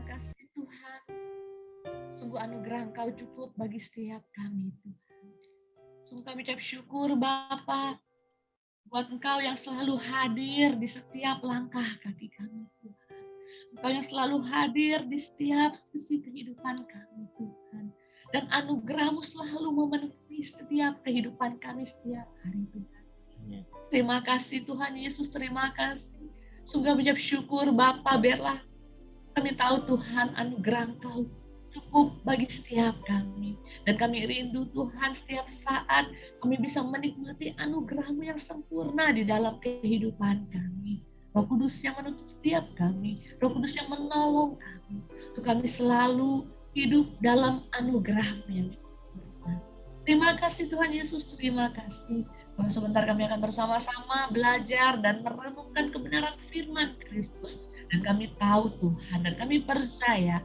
kasih Tuhan. Sungguh anugerah Engkau cukup bagi setiap kami Tuhan. Sungguh kami ucap syukur Bapa buat Engkau yang selalu hadir di setiap langkah kaki kami Tuhan. Engkau yang selalu hadir di setiap sisi kehidupan kami Tuhan. Dan anugerah-Mu selalu memenuhi setiap kehidupan kami setiap hari Tuhan. Terima kasih Tuhan Yesus, terima kasih. Sungguh mengucap syukur Bapa, biarlah kami tahu Tuhan anugerah Engkau cukup bagi setiap kami. Dan kami rindu Tuhan setiap saat kami bisa menikmati anugerah-Mu yang sempurna di dalam kehidupan kami. Roh Kudus yang menuntut setiap kami, Roh Kudus yang menolong kami, untuk kami selalu hidup dalam anugerah-Mu yang sempurna. Terima kasih Tuhan Yesus, terima kasih. Sebentar kami akan bersama-sama belajar dan merenungkan kebenaran firman Kristus. Dan kami tahu Tuhan, dan kami percaya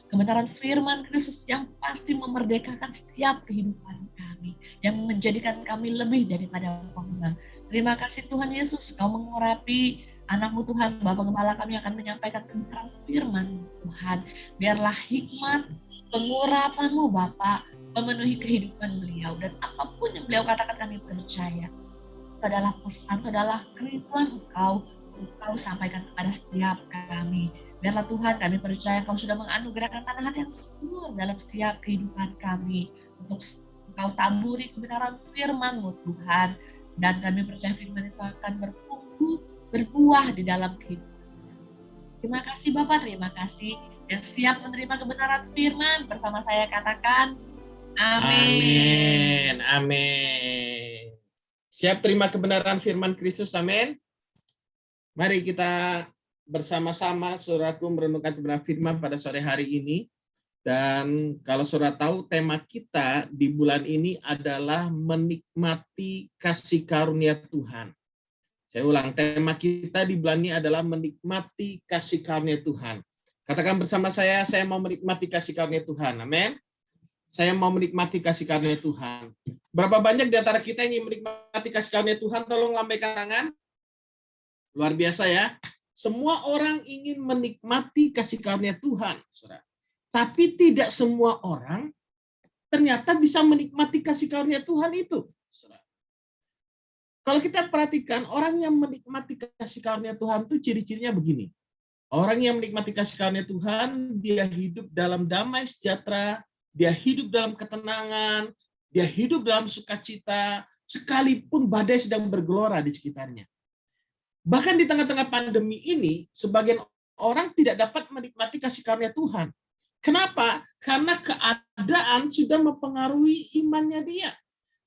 kebenaran firman Kristus yang pasti memerdekakan setiap kehidupan kami, yang menjadikan kami lebih daripada pemenang. Terima kasih Tuhan Yesus, Kau mengurapi anak-Mu Tuhan, Bapak Gembala kami akan menyampaikan kebenaran firman Tuhan. Biarlah hikmat pengurapan-Mu Bapak memenuhi kehidupan beliau, dan apapun yang beliau katakan kami percaya. Itu adalah pesan, itu adalah kerinduan Engkau sampaikan kepada setiap kami. Biarlah Tuhan kami percaya Kau sudah menganugerahkan tanah yang subur dalam setiap kehidupan kami. Untuk Engkau taburi kebenaran firman-Mu Tuhan. Dan kami percaya firman itu akan bertumbuh, berbuah di dalam kehidupan. Terima kasih Bapak, terima kasih. Yang siap menerima kebenaran firman bersama saya katakan, amin. Amin. Amin. Siap terima kebenaran firman Kristus, amin. Mari kita bersama-sama saudaraku merenungkan kebenaran firman pada sore hari ini. Dan kalau saudara tahu tema kita di bulan ini adalah menikmati kasih karunia Tuhan. Saya ulang, tema kita di bulan ini adalah menikmati kasih karunia Tuhan. Katakan bersama saya mau menikmati kasih karunia Tuhan, amin. Saya mau menikmati kasih karunia Tuhan. Berapa banyak di antara kita yang ingin menikmati kasih karunia Tuhan? Tolong lambaikan tangan. Luar biasa ya. Semua orang ingin menikmati kasih karunia Tuhan, saudara. Tapi tidak semua orang ternyata bisa menikmati kasih karunia Tuhan itu, saudara. Kalau kita perhatikan, orang yang menikmati kasih karunia Tuhan itu ciri-cirinya begini. Orang yang menikmati kasih karunia Tuhan, dia hidup dalam damai sejahtera, dia hidup dalam ketenangan, dia hidup dalam sukacita, sekalipun badai sedang bergelora di sekitarnya. Bahkan di tengah-tengah pandemi ini, sebagian orang tidak dapat menikmati kasih karunia Tuhan. Kenapa? Karena keadaan sudah mempengaruhi imannya dia.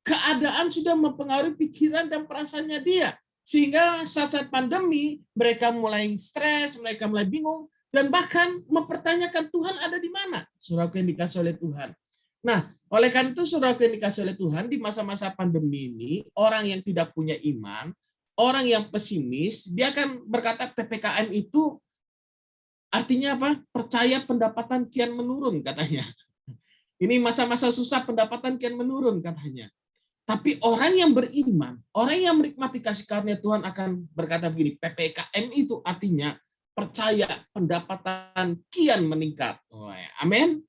Keadaan sudah mempengaruhi pikiran dan perasaannya dia. Sehingga saat-saat pandemi, mereka mulai stres, mereka mulai bingung, dan bahkan mempertanyakan Tuhan ada di mana? Saudaraku yang dikasih oleh Tuhan. Nah, oleh karena itu saudaraku yang dikasih oleh Tuhan, di masa-masa pandemi ini, orang yang tidak punya iman, orang yang pesimis, dia akan berkata PPKM itu artinya apa? Percaya pendapatan kian menurun, katanya. Ini masa-masa susah pendapatan kian menurun, katanya. Tapi orang yang beriman, orang yang menikmati kasih karunia Tuhan akan berkata begini, PPKM itu artinya percaya pendapatan kian meningkat. Oh, ya. Amin.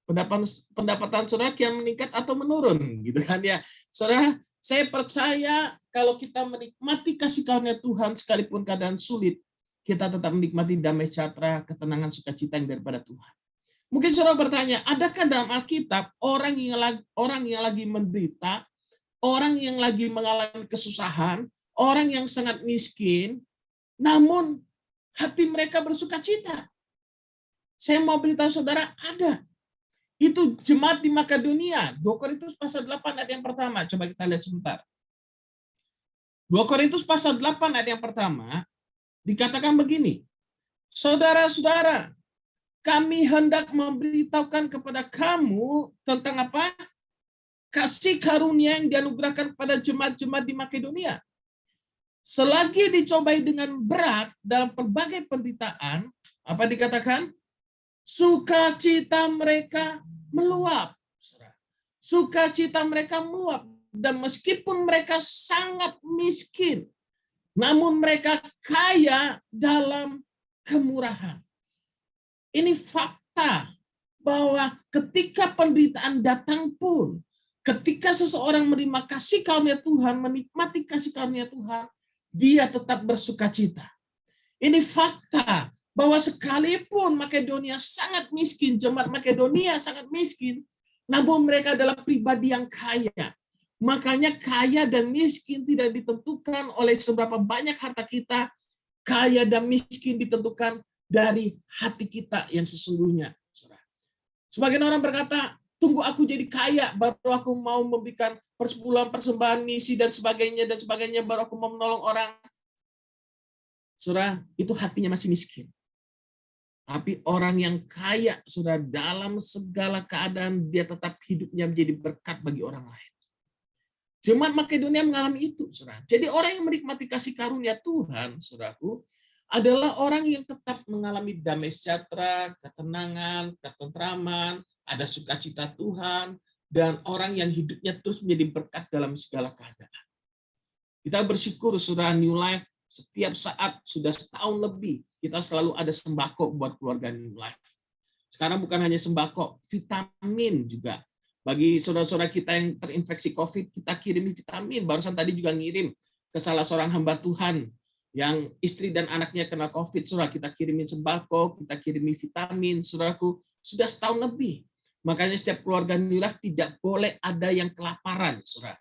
Pendapatan saudara kian meningkat atau menurun, gitu kan ya. Saudara, saya percaya kalau kita menikmati kasih karunia Tuhan sekalipun keadaan sulit, kita tetap menikmati damai sejahtera, ketenangan, sukacita yang daripada Tuhan. Mungkin saudara bertanya, adakah dalam Alkitab orang yang lagi menderita, orang yang lagi mengalami kesusahan, orang yang sangat miskin, namun hati mereka bersukacita? Saya mau beritahu saudara, ada. Itu jemaat di Makedonia, 2 Korintus pasal 8 ayat yang pertama. Coba kita lihat sebentar. 2 Korintus pasal 8 ayat yang pertama, dikatakan begini, saudara-saudara, kami hendak memberitahukan kepada kamu tentang apa? Kasih karunia yang dianugerahkan kepada jemaat-jemaat di Makedonia. Selagi dicobai dengan berat dalam berbagai penderitaan, apa dikatakan? Sukacita mereka meluap. Sukacita mereka meluap. Dan meskipun mereka sangat miskin, namun mereka kaya dalam kemurahan. Ini fakta bahwa ketika penderitaan datang pun, ketika seseorang menerima kasih karunia Tuhan, menikmati kasih karunia Tuhan, dia tetap bersukacita. Ini fakta bahwa sekalipun Makedonia sangat miskin, jemaat Makedonia sangat miskin, namun mereka adalah pribadi yang kaya. Makanya kaya dan miskin tidak ditentukan oleh seberapa banyak harta kita. Kaya dan miskin ditentukan dari hati kita yang sesungguhnya. Sebagian orang berkata, tunggu aku jadi kaya, baru aku mau memberikan persepuluhan, persembahan, misi, dan sebagainya, baru aku mau menolong orang. Saudara, itu hatinya masih miskin. Tapi orang yang kaya, saudara, dalam segala keadaan, dia tetap hidupnya menjadi berkat bagi orang lain. Jemaat Makedonia mengalami itu, saudara. Jadi orang yang menikmati kasih karunia Tuhan, saudaraku, adalah orang yang tetap mengalami damai sejahtera, ketenangan, ketentraman, ada sukacita Tuhan, dan orang yang hidupnya terus menjadi berkat dalam segala keadaan. Kita bersyukur, saudara, New Life setiap saat sudah setahun lebih, kita selalu ada sembako buat keluarga New Life. Sekarang bukan hanya sembako, vitamin juga. Bagi saudara-saudara kita yang terinfeksi COVID, kita kirimi vitamin. Barusan tadi juga ngirim ke salah seorang hamba Tuhan yang istri dan anaknya kena COVID, saudara, kita kirimi sembako, kita kirimi vitamin, saudaraku, sudah setahun lebih. Makanya setiap keluarga New Life tidak boleh ada yang kelaparan, saudara.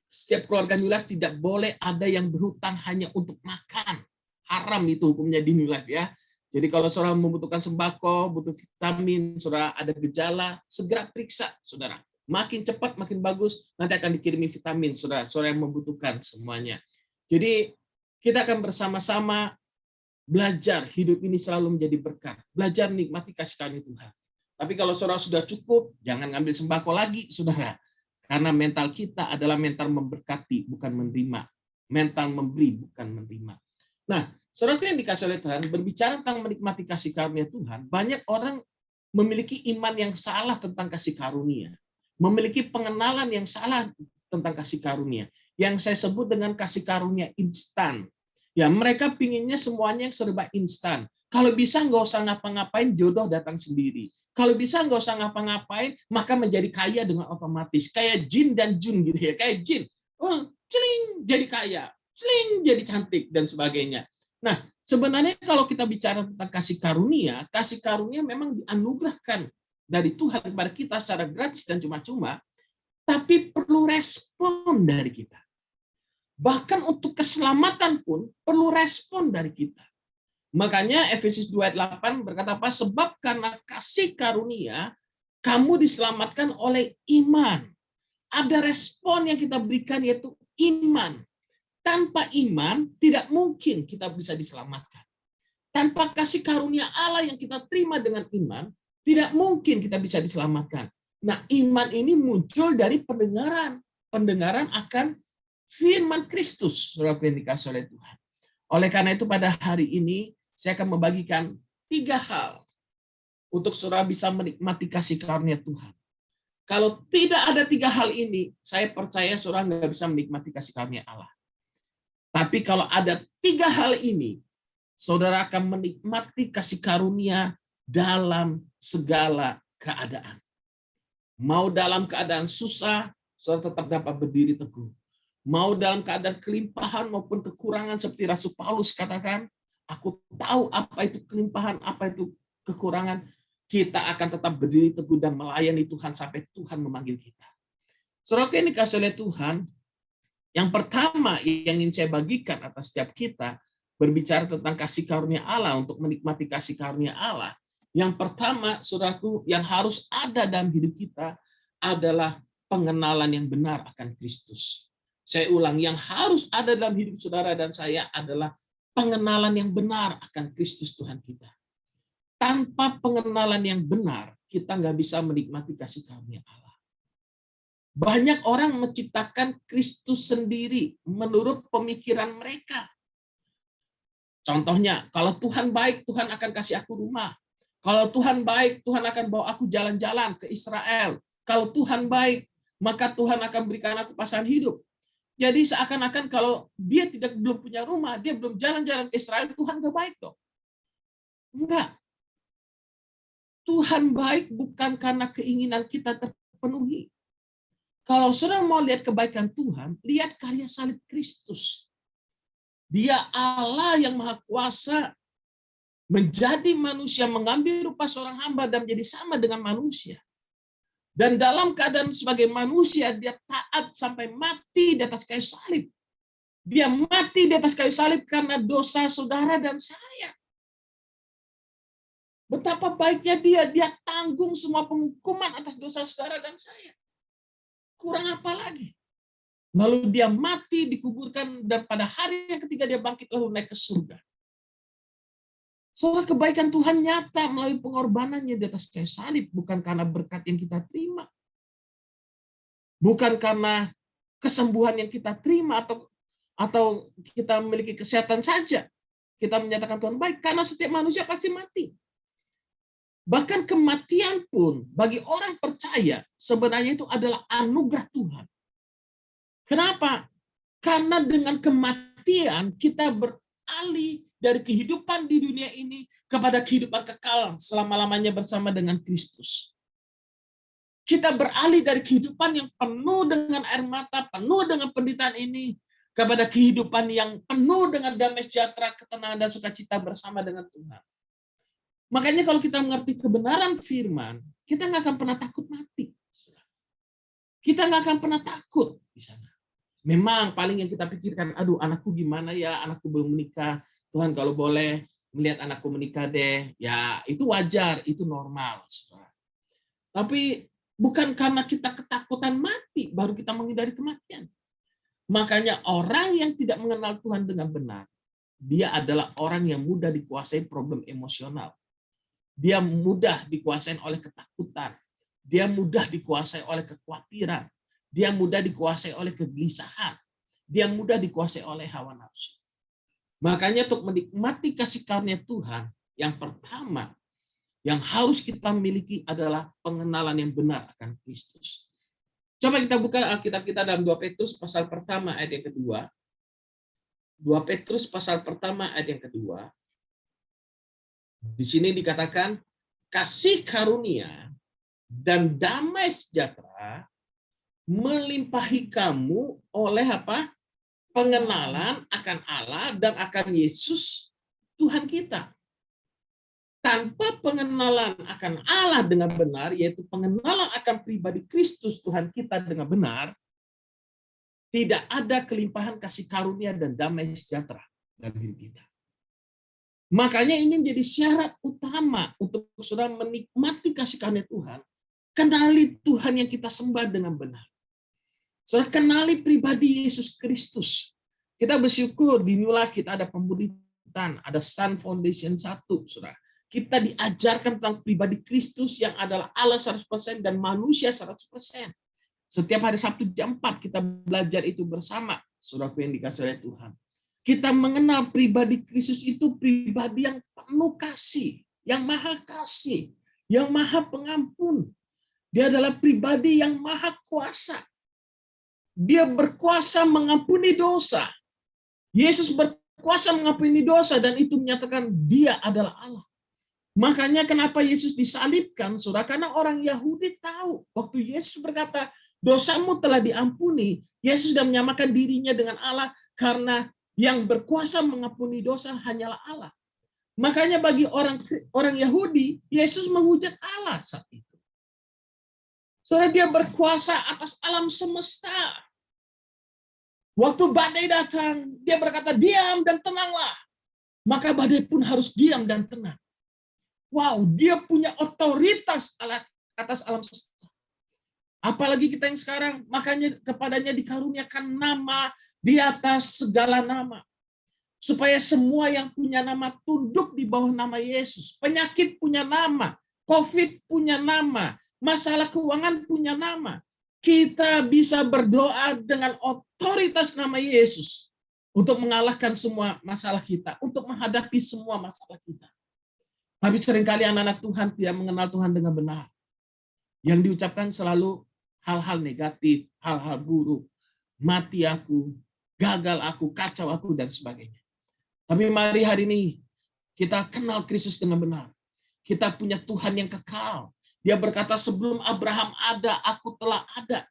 Setiap keluarga New Life tidak boleh ada yang berhutang hanya untuk makan. Haram itu hukumnya di New Life ya. Jadi kalau saudara membutuhkan sembako, butuh vitamin, saudara ada gejala, segera periksa, saudara. Makin cepat, makin bagus, nanti akan dikirimi vitamin, saudara. Saudara yang membutuhkan semuanya. Jadi kita akan bersama-sama belajar hidup ini selalu menjadi berkat. Belajar menikmati kasih karunia Tuhan. Tapi kalau saudara sudah cukup, jangan ngambil sembako lagi, saudara. Karena mental kita adalah mental memberkati, bukan menerima. Mental memberi, bukan menerima. Nah, saudara yang dikasih oleh Tuhan, berbicara tentang menikmati kasih karunia Tuhan, banyak orang memiliki iman yang salah tentang kasih karunia. Memiliki pengenalan yang salah tentang kasih karunia. Yang saya sebut dengan kasih karunia instan. Ya, mereka pinginnya semuanya yang serba instan. Kalau bisa nggak usah ngapa-ngapain, jodoh datang sendiri. Kalau bisa nggak usah ngapa-ngapain, maka menjadi kaya dengan otomatis. Kayak jin dan jun gitu ya, kayak jin. Oh, celing jadi kaya, celing jadi cantik dan sebagainya. Nah, sebenarnya kalau kita bicara tentang kasih karunia memang dianugerahkan dari Tuhan kepada kita secara gratis dan cuma-cuma, tapi perlu respon dari kita. Bahkan untuk keselamatan pun perlu respon dari kita. Makanya Efesus 2 ayat 8 berkata apa? Sebab karena kasih karunia, kamu diselamatkan oleh iman. Ada respon yang kita berikan yaitu iman. Tanpa iman, tidak mungkin kita bisa diselamatkan. Tanpa kasih karunia Allah yang kita terima dengan iman, tidak mungkin kita bisa diselamatkan. Nah, iman ini muncul dari pendengaran. Pendengaran akan firman Kristus, saudara yang dikasih oleh Tuhan. Oleh karena itu pada hari ini, saya akan membagikan 3 hal untuk saudara bisa menikmati kasih karunia Tuhan. Kalau tidak ada 3 hal ini, saya percaya saudara nggak bisa menikmati kasih karunia Allah. Tapi kalau ada 3 hal ini, saudara akan menikmati kasih karunia dalam segala keadaan. Mau dalam keadaan susah, saudara tetap dapat berdiri teguh. Mau dalam keadaan kelimpahan maupun kekurangan seperti Rasul Paulus katakan, aku tahu apa itu kelimpahan, apa itu kekurangan. Kita akan tetap berdiri teguh dan melayani Tuhan sampai Tuhan memanggil kita. Saudara ini kasih oleh Tuhan, yang pertama yang ingin saya bagikan atas setiap kita, berbicara tentang kasih karunia Allah, untuk menikmati kasih karunia Allah. Yang pertama, saudaraku, yang harus ada dalam hidup kita adalah pengenalan yang benar akan Kristus. Saya ulang, yang harus ada dalam hidup saudara dan saya adalah pengenalan yang benar akan Kristus Tuhan kita. Tanpa pengenalan yang benar, kita nggak bisa menikmati kasih karunia Allah. Banyak orang menciptakan Kristus sendiri menurut pemikiran mereka. Contohnya, kalau Tuhan baik, Tuhan akan kasih aku rumah. Kalau Tuhan baik, Tuhan akan bawa aku jalan-jalan ke Israel. Kalau Tuhan baik, maka Tuhan akan berikan aku pasangan hidup. Jadi seakan-akan kalau dia belum punya rumah, dia belum jalan-jalan ke Israel, Tuhan gak baik dong. Enggak. Tuhan baik bukan karena keinginan kita terpenuhi. Kalau saudara mau lihat kebaikan Tuhan, lihat karya salib Kristus. Dia Allah yang maha kuasa, menjadi manusia, mengambil rupa seorang hamba dan menjadi sama dengan manusia. Dan dalam keadaan sebagai manusia, dia taat sampai mati di atas kayu salib. Dia mati di atas kayu salib karena dosa saudara dan saya. Betapa baiknya dia tanggung semua penghukuman atas dosa saudara dan saya. Kurang apa lagi? Lalu dia mati, dikuburkan, dan pada hari yang ketiga dia bangkit lalu naik ke surga. Soal kebaikan Tuhan nyata melalui pengorbanannya di atas kayu salib, bukan karena berkat yang kita terima. Bukan karena kesembuhan yang kita terima atau kita memiliki kesehatan saja. Kita menyatakan Tuhan baik, karena setiap manusia pasti mati. Bahkan kematian pun bagi orang percaya sebenarnya itu adalah anugerah Tuhan. Kenapa? Karena dengan kematian kita beralih dari kehidupan di dunia ini kepada kehidupan kekal selama-lamanya bersama dengan Kristus. Kita beralih dari kehidupan yang penuh dengan air mata, penuh dengan penderitaan ini, kepada kehidupan yang penuh dengan damai sejahtera, ketenangan, dan sukacita bersama dengan Tuhan. Makanya kalau kita mengerti kebenaran firman, kita nggak akan pernah takut mati. Kita nggak akan pernah takut di sana. Memang paling yang kita pikirkan, aduh anakku gimana ya, anakku belum menikah. Tuhan kalau boleh melihat anakku menikah deh. Ya itu wajar, itu normal. Tapi bukan karena kita ketakutan mati, baru kita menghindari kematian. Makanya orang yang tidak mengenal Tuhan dengan benar, dia adalah orang yang mudah dikuasai problem emosional. Dia mudah dikuasai oleh ketakutan. Dia mudah dikuasai oleh kekhawatiran. Dia mudah dikuasai oleh kegelisahan. Dia mudah dikuasai oleh hawa nafsu. Makanya untuk menikmati kasih karunia Tuhan, yang pertama yang harus kita miliki adalah pengenalan yang benar akan Kristus. Coba kita buka Alkitab kita dalam 2 Petrus pasal pertama ayat yang kedua. 2 Petrus pasal pertama ayat yang kedua. Di sini dikatakan kasih karunia dan damai sejahtera melimpahi kamu oleh apa? Pengenalan akan Allah dan akan Yesus Tuhan kita. Tanpa pengenalan akan Allah dengan benar, yaitu pengenalan akan pribadi Kristus Tuhan kita dengan benar, tidak ada kelimpahan kasih karunia dan damai sejahtera dalam hidup kita. Makanya ini menjadi syarat utama untuk saudara menikmati kasih karunia Tuhan. Kenali Tuhan yang kita sembah dengan benar. Saudara kenali pribadi Yesus Kristus. Kita bersyukur di New Life kita ada pemuridan, ada Sun Foundation 1, saudara. Kita diajarkan tentang pribadi Kristus yang adalah Allah 100% dan manusia 100%. Setiap hari Sabtu jam 4 kita belajar itu bersama, saudaraku yang dikasihi oleh Tuhan. Kita mengenal pribadi Kristus itu pribadi yang penuh kasih, yang maha kasih, yang maha pengampun. Dia adalah pribadi yang maha kuasa. Dia berkuasa mengampuni dosa. Yesus berkuasa mengampuni dosa dan itu menyatakan dia adalah Allah. Makanya kenapa Yesus disalibkan, saudara? Karena orang Yahudi tahu waktu Yesus berkata, dosamu telah diampuni. Yesus sudah menyamakan dirinya dengan Allah karena yang berkuasa mengampuni dosa hanyalah Allah. Makanya bagi orang Yahudi, Yesus menghujat Allah saat itu. Saudara, dia berkuasa atas alam semesta. Waktu badai datang, dia berkata, diam dan tenanglah. Maka badai pun harus diam dan tenang. Wow, dia punya otoritas atas alam semesta. Apalagi kita yang sekarang, makanya kepadanya dikaruniakan nama di atas segala nama. Supaya semua yang punya nama tunduk di bawah nama Yesus. Penyakit punya nama, COVID punya nama, masalah keuangan punya nama. Kita bisa berdoa dengan otoritas nama Yesus untuk mengalahkan semua masalah kita, untuk menghadapi semua masalah kita. Tapi seringkali anak-anak Tuhan tidak mengenal Tuhan dengan benar. Yang diucapkan selalu hal-hal negatif, hal-hal buruk. Mati aku, gagal aku, kacau aku, dan sebagainya. Tapi mari hari ini kita kenal Kristus dengan benar. Kita punya Tuhan yang kekal. Dia berkata, sebelum Abraham ada, aku telah ada.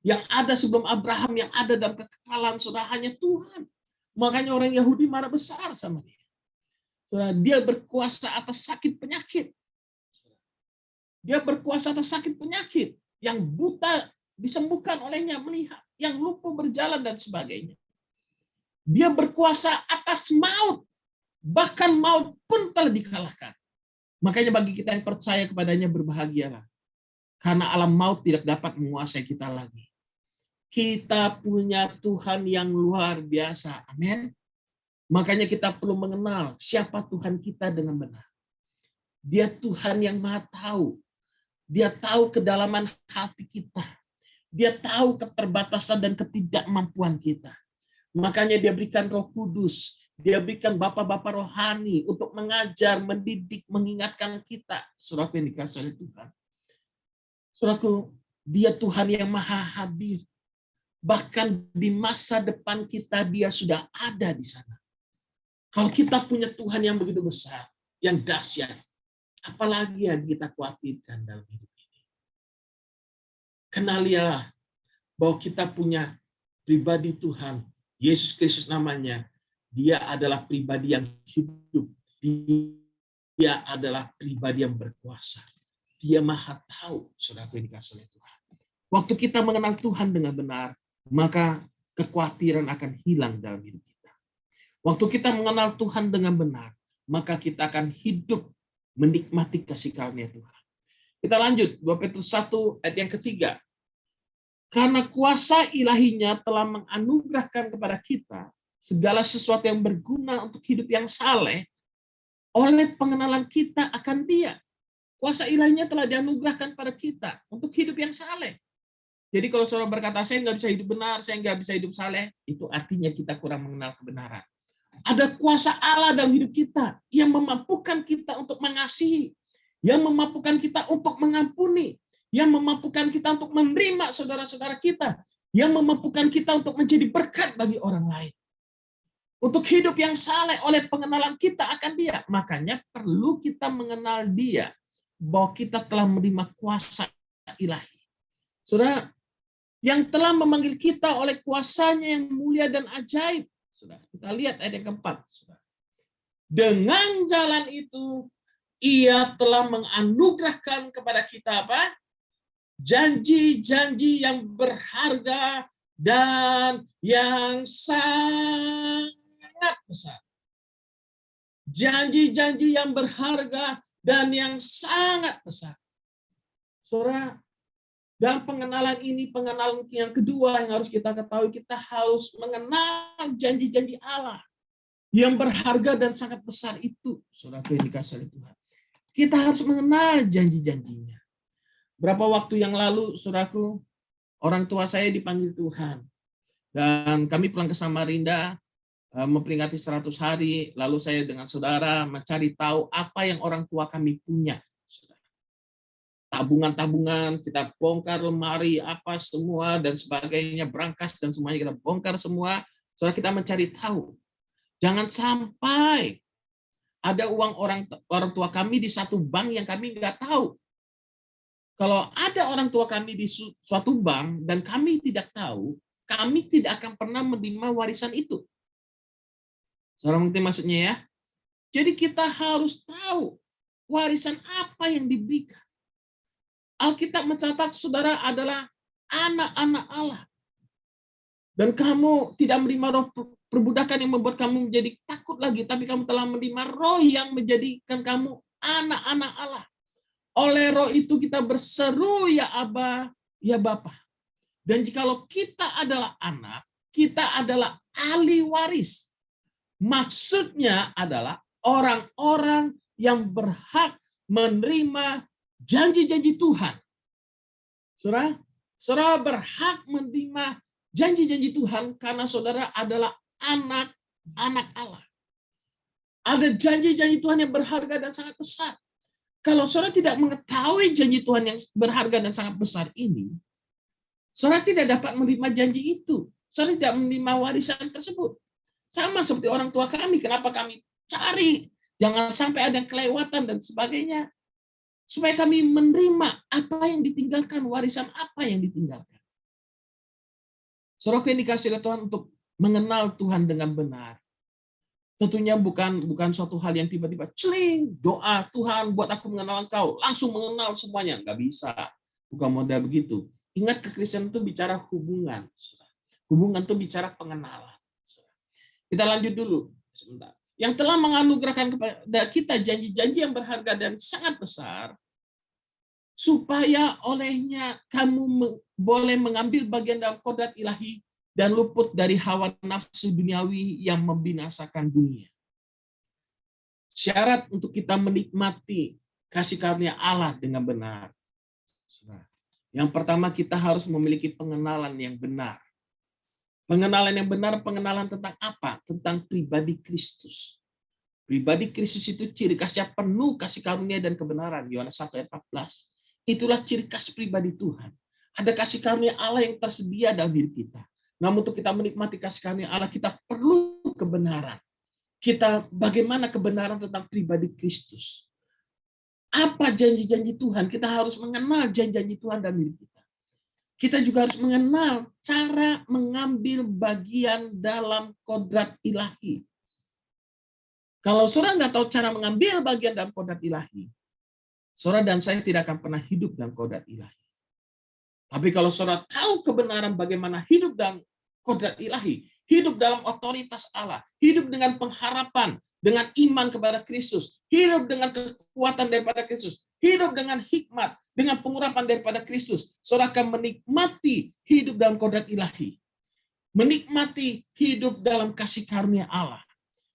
Yang ada sebelum Abraham, yang ada dalam kekekalan, saudara, hanya Tuhan. Makanya orang Yahudi marah besar sama dia. Saudara, dia berkuasa atas sakit penyakit. Dia berkuasa atas sakit penyakit. Yang buta disembuhkan olehnya, melihat. Yang lumpuh berjalan dan sebagainya. Dia berkuasa atas maut. Bahkan maut pun telah dikalahkan. Makanya bagi kita yang percaya kepadanya, berbahagialah. Karena alam maut tidak dapat menguasai kita lagi. Kita punya Tuhan yang luar biasa. Amin. Makanya kita perlu mengenal siapa Tuhan kita dengan benar. Dia Tuhan yang Maha Tahu. Dia tahu kedalaman hati kita. Dia tahu keterbatasan dan ketidakmampuan kita. Makanya dia berikan Roh Kudus. Dia berikan bapak-bapak rohani untuk mengajar, mendidik, mengingatkan kita. Saudaraku yang dikasihi oleh Tuhan. Saudaraku, dia Tuhan yang maha hadir. Bahkan di masa depan kita, dia sudah ada di sana. Kalau kita punya Tuhan yang begitu besar, yang dahsyat, apalagi yang kita khawatirkan dalam hidup ini. Kenalilah bahwa kita punya pribadi Tuhan, Yesus Kristus namanya. Dia adalah pribadi yang hidup. Dia adalah pribadi yang berkuasa. Dia maha tahu, saudaraku yang dikasihi oleh Tuhan. Waktu kita mengenal Tuhan dengan benar, maka kekhawatiran akan hilang dalam hidup kita. Waktu kita mengenal Tuhan dengan benar, maka kita akan hidup menikmati kasih karunia Tuhan. Kita lanjut, 2 Petrus 1 ayat yang ketiga. Karena kuasa ilahinya telah menganugerahkan kepada kita segala sesuatu yang berguna untuk hidup yang saleh oleh pengenalan kita akan Dia. Kuasa ilahinya telah dianugerahkan pada kita untuk hidup yang saleh. Jadi kalau saudara berkata, saya nggak bisa hidup benar, saya nggak bisa hidup saleh, itu artinya kita kurang mengenal kebenaran. Ada kuasa Allah dalam hidup kita yang memampukan kita untuk mengasihi, yang memampukan kita untuk mengampuni, yang memampukan kita untuk menerima saudara-saudara kita, yang memampukan kita untuk menjadi berkat bagi orang lain. Untuk hidup yang saleh oleh pengenalan kita akan Dia. Makanya perlu kita mengenal Dia, bahwa kita telah menerima kuasa ilahi. Saudara, yang telah memanggil kita oleh kuasanya yang mulia dan ajaib. Saudara, kita lihat ayat yang keempat. Saudara. Dengan jalan itu, Ia telah menganugerahkan kepada kita apa? Janji-janji yang berharga dan yang sangat besar. Janji-janji yang berharga dan yang sangat besar. Saudara, dalam pengenalan ini, pengenalan yang kedua yang harus kita ketahui, kita harus mengenal janji-janji Allah yang berharga dan sangat besar itu. Saudara yang dikasihi oleh Tuhan. Kita harus mengenal janji-janjinya. Berapa waktu yang lalu, saudaraku, orang tua saya dipanggil Tuhan. Dan kami pulang ke Samarinda, memperingati 100 hari, lalu saya dengan saudara mencari tahu apa yang orang tua kami punya. Tabungan-tabungan, kita bongkar lemari, apa semua, dan sebagainya, berangkas, dan semuanya kita bongkar semua. Saudara, kita mencari tahu. Jangan sampai ada uang orang tua kami di satu bank yang kami nggak tahu. Kalau ada orang tua kami di suatu bank dan kami tidak tahu, kami tidak akan pernah menerima warisan itu. Saudara mengerti maksudnya ya? Jadi kita harus tahu warisan apa yang diberikan. Alkitab mencatat saudara adalah anak-anak Allah. Dan kamu tidak menerima roh perbudakan yang membuat kamu menjadi takut lagi, tapi kamu telah menerima roh yang menjadikan kamu anak-anak Allah. Oleh roh itu kita berseru, ya Aba, ya Bapa. Dan jikalau kita adalah anak, kita adalah ahli waris. Maksudnya adalah orang-orang yang berhak menerima janji-janji Tuhan. Saudara berhak menerima janji-janji Tuhan karena saudara adalah anak-anak Allah. Ada janji-janji Tuhan yang berharga dan sangat besar. Kalau saudara tidak mengetahui janji Tuhan yang berharga dan sangat besar ini, saudara tidak dapat menerima janji itu. Saudara tidak menerima warisan tersebut. Sama seperti orang tua kami, kenapa kami cari Jangan sampai ada yang kelewatan dan sebagainya. Supaya kami menerima apa yang ditinggalkan, warisan apa yang ditinggalkan. Saudara yang dikasih oleh Tuhan untuk mengenal Tuhan dengan benar. Tentunya bukan suatu hal yang tiba-tiba celing, doa Tuhan buat aku mengenal Engkau, langsung mengenal semuanya. Nggak bisa. Bukan model begitu. Ingat, kekristenan itu bicara hubungan. Hubungan itu bicara pengenalan. Kita lanjut dulu sebentar. Yang telah menganugerahkan kepada kita janji-janji yang berharga dan sangat besar, supaya olehnya kamu boleh mengambil bagian dalam kodrat ilahi dan luput dari hawa nafsu duniawi yang membinasakan dunia. Syarat untuk kita menikmati kasih karunia Allah dengan benar. Yang pertama, kita harus memiliki pengenalan yang benar. Pengenalan yang benar, pengenalan tentang apa? Tentang pribadi Kristus. Pribadi Kristus itu ciri khasnya penuh kasih karunia dan kebenaran. Yohanes 1 ayat 14. Itulah ciri khas pribadi Tuhan. Ada kasih karunia Allah yang tersedia dalam diri kita. Namun untuk kita menikmati kasih karunia Allah, kita perlu kebenaran. Bagaimana kebenaran tentang pribadi Kristus? Apa janji-janji Tuhan? Kita harus mengenal janji-janji Tuhan dalam diri kita. Kita juga harus mengenal cara mengambil bagian dalam kodrat ilahi. Kalau saudara nggak tahu cara mengambil bagian dalam kodrat ilahi, saudara dan saya tidak akan pernah hidup dalam kodrat ilahi. Tapi kalau saudara tahu kebenaran bagaimana hidup dalam kodrat ilahi, hidup dalam otoritas Allah, hidup dengan pengharapan, dengan iman kepada Kristus, hidup dengan kekuatan daripada Kristus, hidup dengan hikmat, dengan pengurapan daripada Kristus, saudara akan menikmati hidup dalam kodrat ilahi. Menikmati hidup dalam kasih karunia Allah.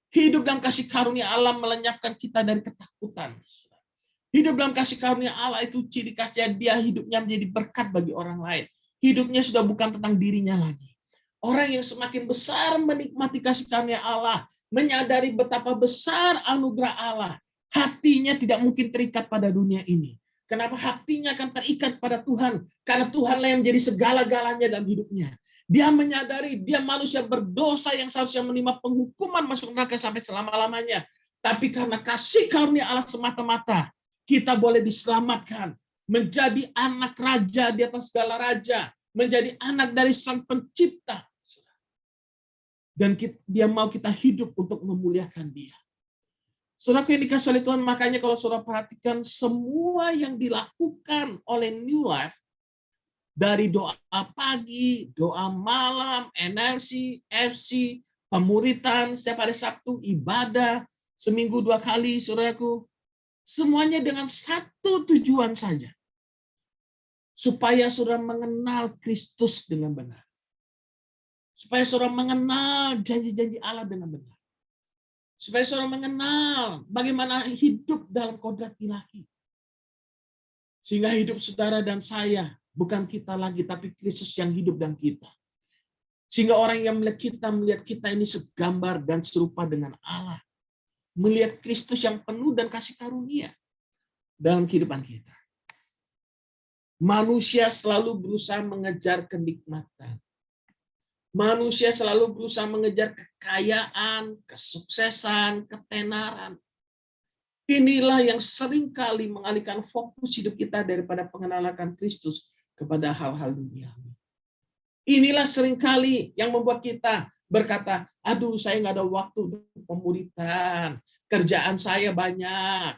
Hidup dalam kasih karunia Allah melenyapkan kita dari ketakutan. Hidup dalam kasih karunia Allah itu ciri khasnya dia hidupnya menjadi berkat bagi orang lain. Hidupnya sudah bukan tentang dirinya lagi. Orang yang semakin besar menikmati kasih karunia Allah, menyadari betapa besar anugerah Allah, hatinya tidak mungkin terikat pada dunia ini. Kenapa hatinya akan terikat pada Tuhan? Karena Tuhanlah yang menjadi segala-galanya dalam hidupnya. Dia menyadari dia manusia berdosa yang seharusnya menerima penghukuman masuk neraka sampai selama-lamanya. Tapi karena kasih karunia Allah semata-mata, kita boleh diselamatkan. Menjadi anak raja di atas segala raja. Menjadi anak dari Sang Pencipta. Dan dia mau kita hidup untuk memuliakan dia. Saudara yang dikasih oleh Tuhan, makanya kalau saudara perhatikan semua yang dilakukan oleh New Life, dari doa pagi, doa malam, NLC, FC, pemuritan setiap hari Sabtu, ibadah, seminggu 2 kali, saudaraku. Semuanya dengan satu tujuan saja. Supaya saudara mengenal Kristus dengan benar. Supaya saudara mengenal janji-janji Allah dengan benar. Supaya saudara mengenal bagaimana hidup dalam kodrat ilahi. Sehingga hidup saudara dan saya, bukan kita lagi, tapi Kristus yang hidup dalam kita. Sehingga orang yang melihat kita ini segambar dan serupa dengan Allah. Melihat Kristus yang penuh dan kasih karunia dalam kehidupan kita. Manusia selalu berusaha mengejar kenikmatan. Manusia selalu berusaha mengejar kekayaan, kesuksesan, ketenaran. Inilah yang seringkali mengalihkan fokus hidup kita daripada pengenalan Kristus kepada hal-hal duniawi. Inilah seringkali yang membuat kita berkata, aduh saya nggak ada waktu untuk pemuritan, kerjaan saya banyak.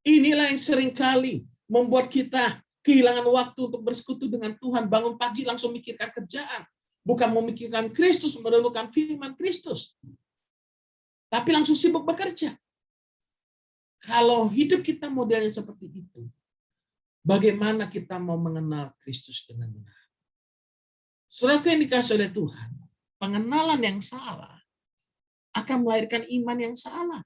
Inilah yang seringkali membuat kita kehilangan waktu untuk bersekutu dengan Tuhan, bangun pagi langsung mikirkan kerjaan, bukan memikirkan Kristus, merenungkan firman Kristus, tapi langsung sibuk bekerja. Kalau hidup kita modelnya seperti itu, bagaimana kita mau mengenal Kristus dengan benar? Saudara yang dikasih oleh Tuhan, pengenalan yang salah akan melahirkan iman yang salah.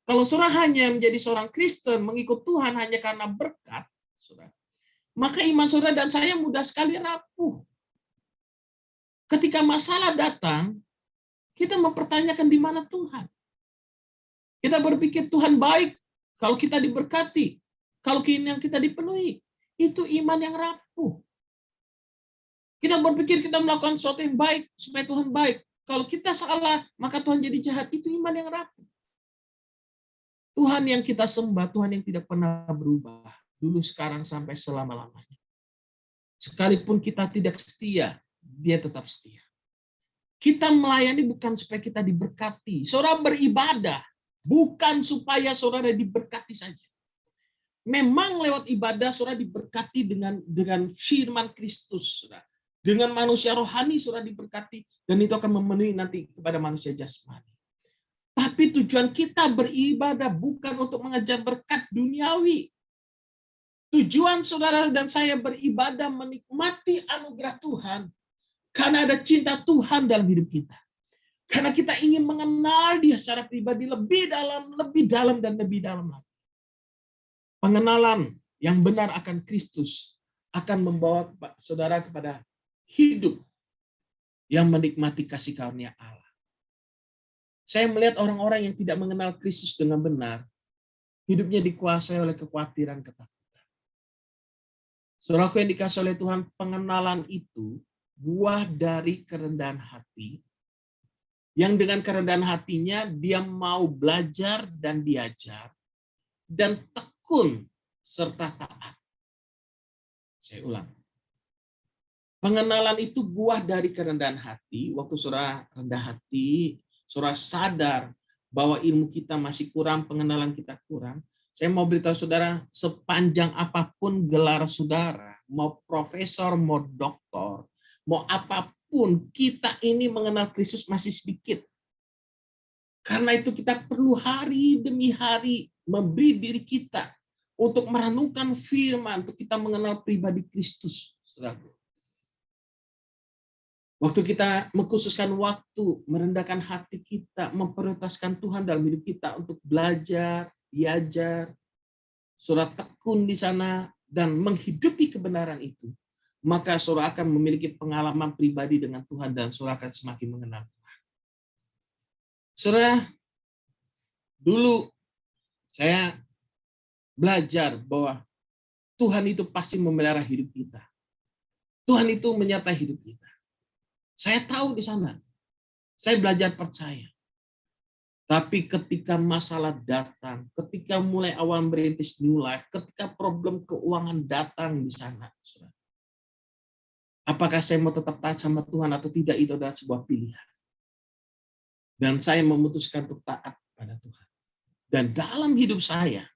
Kalau saudara hanya menjadi seorang Kristen, mengikut Tuhan hanya karena berkat, saudara, maka iman saudara dan saya mudah sekali rapuh. Ketika masalah datang, kita mempertanyakan di mana Tuhan. Kita berpikir Tuhan baik kalau kita diberkati, kalau keinginan kita dipenuhi. Itu iman yang rapuh. Kita berpikir kita melakukan sesuatu yang baik supaya Tuhan baik. Kalau kita salah, maka Tuhan jadi jahat. Itu iman yang rapuh. Tuhan yang kita sembah, Tuhan yang tidak pernah berubah. Dulu, sekarang, sampai selama-lamanya. Sekalipun kita tidak setia, dia tetap setia. Kita melayani bukan supaya kita diberkati. Saudara beribadah bukan supaya saudara diberkati saja. Memang lewat ibadah saudara diberkati dengan firman Kristus, saudara. Dengan manusia rohani saudara diberkati, dan itu akan memenuhi nanti kepada manusia jasmani. Tapi tujuan kita beribadah bukan untuk mengejar berkat duniawi. Tujuan saudara dan saya beribadah menikmati anugerah Tuhan karena ada cinta Tuhan dalam hidup kita. Karena kita ingin mengenal Dia secara pribadi lebih dalam dan lebih dalam lagi. Pengenalan yang benar akan Kristus akan membawa saudara kepada hidup yang menikmati kasih karunia Allah. Saya melihat orang-orang yang tidak mengenal Kristus dengan benar, hidupnya dikuasai oleh kekhawatiran, ketakutan. Saudaraku yang dikasihi oleh Tuhan, pengenalan itu buah dari kerendahan hati, yang dengan kerendahan hatinya dia mau belajar dan diajar, dan tekun serta taat. Saya ulang. Pengenalan itu buah dari kerendahan hati. Waktu saudara rendah hati, saudara sadar bahwa ilmu kita masih kurang, pengenalan kita kurang. Saya mau beritahu saudara, sepanjang apapun gelar saudara, mau profesor, mau doktor, mau apapun, kita ini mengenal Kristus masih sedikit. Karena itu kita perlu hari demi hari memberi diri kita untuk merenungkan firman, untuk kita mengenal pribadi Kristus. Saudara. Waktu kita mengkhususkan waktu, merendahkan hati kita, memprioritaskan Tuhan dalam hidup kita untuk belajar, diajar, saudara tekun di sana, dan menghidupi kebenaran itu, maka saudara akan memiliki pengalaman pribadi dengan Tuhan dan saudara akan semakin mengenal Tuhan. Saudara, dulu saya belajar bahwa Tuhan itu pasti memelihara hidup kita. Tuhan itu menyertai hidup kita. Saya tahu di sana. Saya belajar percaya. Tapi ketika masalah datang, ketika mulai awal merintis new life, ketika problem keuangan datang di sana, saudara, apakah saya mau tetap taat sama Tuhan atau tidak, itu adalah sebuah pilihan. Dan saya memutuskan untuk taat pada Tuhan. Dan dalam hidup saya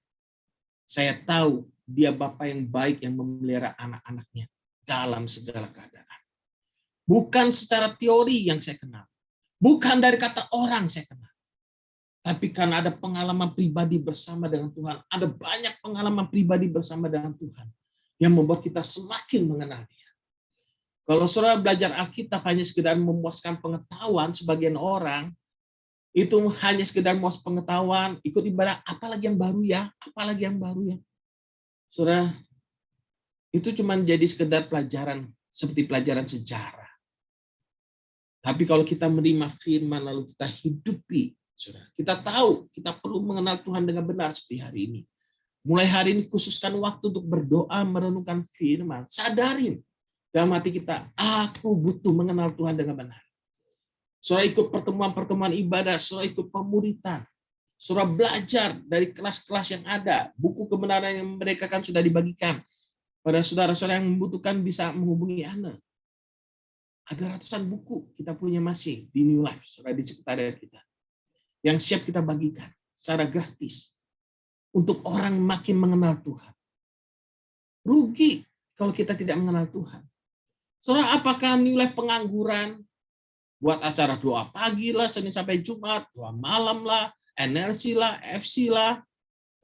tahu Dia Bapa yang baik yang memelihara anak-anaknya dalam segala keadaan. Bukan secara teori yang saya kenal. Bukan dari kata orang saya kenal. Tapi karena ada pengalaman pribadi bersama dengan Tuhan. Ada banyak pengalaman pribadi bersama dengan Tuhan. Yang membuat kita semakin mengenal Dia. Kalau saudara belajar Alkitab hanya sekedar memuaskan pengetahuan, sebagian orang itu hanya sekedar memuas pengetahuan, ikut ibadah, apalagi yang baru ya, apalagi yang baru ya. Saudara, itu cuma jadi sekedar pelajaran, seperti pelajaran sejarah. Tapi kalau kita menerima firman lalu kita hidupi, saudara, kita tahu kita perlu mengenal Tuhan dengan benar seperti hari ini. Mulai hari ini khususkan waktu untuk berdoa, merenungkan firman. Sadarin dalam hati kita, aku butuh mengenal Tuhan dengan benar. Saudara ikut pertemuan-pertemuan ibadah, saudara ikut pemuritan. Saudara belajar dari kelas-kelas yang ada. Buku kebenaran yang mereka kan sudah dibagikan. Pada saudara-saudara yang membutuhkan bisa menghubungi Ana. Ada ratusan buku kita punya masih di New Life, saudara, di sekretariat kita. Yang siap kita bagikan secara gratis. Untuk orang makin mengenal Tuhan. Rugi kalau kita tidak mengenal Tuhan. Saudara, apakah New Life pengangguran? Buat acara doa pagi lah, Senin sampai Jumat, doa malam lah, NLC lah, FC lah,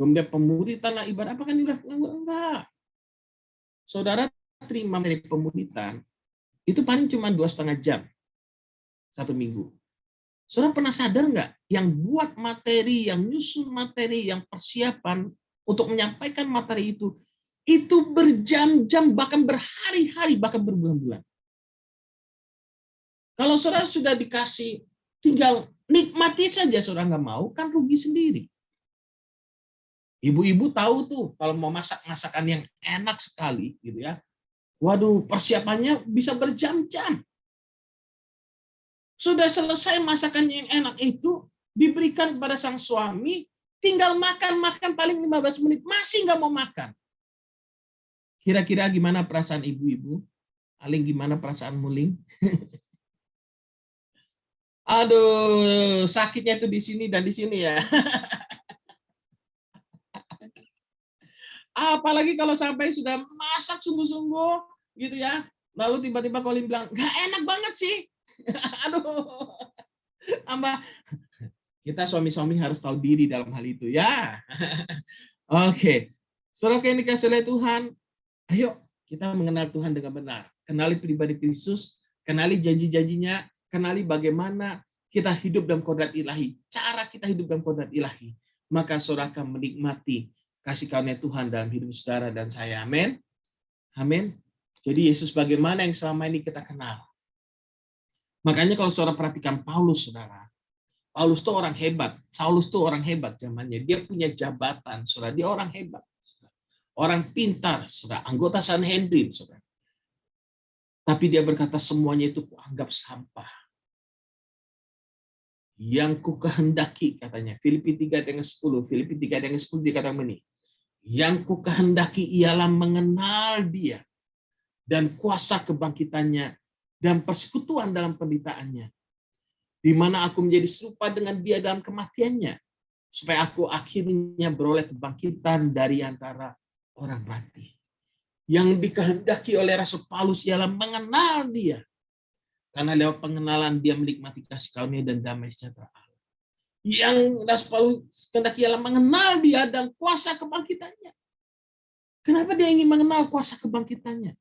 kemudian pemuritan lah, ibadah. Apakah New Life pengangguran? Enggak. Saudara terima dari pemuritan, itu paling cuma 2,5 jam. 1 minggu. Saudara pernah sadar nggak? Yang buat materi, yang nyusun materi, yang persiapan untuk menyampaikan materi itu berjam-jam, bahkan berhari-hari, bahkan berbulan-bulan. Kalau saudara sudah dikasih, tinggal nikmati saja, saudara nggak mau, kan rugi sendiri. Ibu-ibu tahu tuh, kalau mau masak masakan yang enak sekali, gitu ya. Waduh, persiapannya bisa berjam-jam. Sudah selesai masakan yang enak itu, diberikan kepada sang suami, tinggal makan paling 15 menit, masih nggak mau makan. Kira-kira gimana perasaan ibu-ibu? Aling, gimana perasaan Muling? Aduh, sakitnya itu di sini dan di sini ya. Apalagi kalau sampai sudah masak sungguh-sungguh gitu ya. Lalu tiba-tiba Colin bilang, nggak enak banget sih. Aduh. Ambah, kita suami-suami harus tahu diri dalam hal itu ya. Oke. Saudara yang dikasih oleh Tuhan, ayo kita mengenal Tuhan dengan benar. Kenali pribadi Kristus, kenali janji-janjinya, kenali bagaimana kita hidup dalam kodrat ilahi. Cara kita hidup dalam kodrat ilahi. Maka saudara akan menikmati kasih karunia Tuhan dalam hidup saudara dan saya. Amin. Amin. Jadi Yesus bagaimana yang selama ini kita kenal. Makanya kalau saudara perhatikan Paulus, saudara. Paulus tuh orang hebat. Saulus tuh orang hebat zamannya. Dia punya jabatan, saudara. Dia orang hebat. Orang pintar, saudara. Anggota Sanhedrin, saudara. Tapi dia berkata semuanya itu kuanggap sampah. Yang ku kehendaki, katanya. Filipi 3 ayat 10. Filipi 3 ayat 10 dikatakan begini. Yang ku kehendaki ialah mengenal dia dan kuasa kebangkitannya dan persekutuan dalam penderitaannya, di mana aku menjadi serupa dengan dia dalam kematiannya, supaya aku akhirnya beroleh kebangkitan dari antara orang mati. Yang dikehendaki oleh Rasul Paulus ialah mengenal dia, karena lewat pengenalan dia menikmati kasih karunia dan damai sejahtera Allah. Yang Rasul Paulus kehendaki ialah mengenal dia dan kuasa kebangkitannya. Kenapa dia ingin mengenal kuasa kebangkitannya?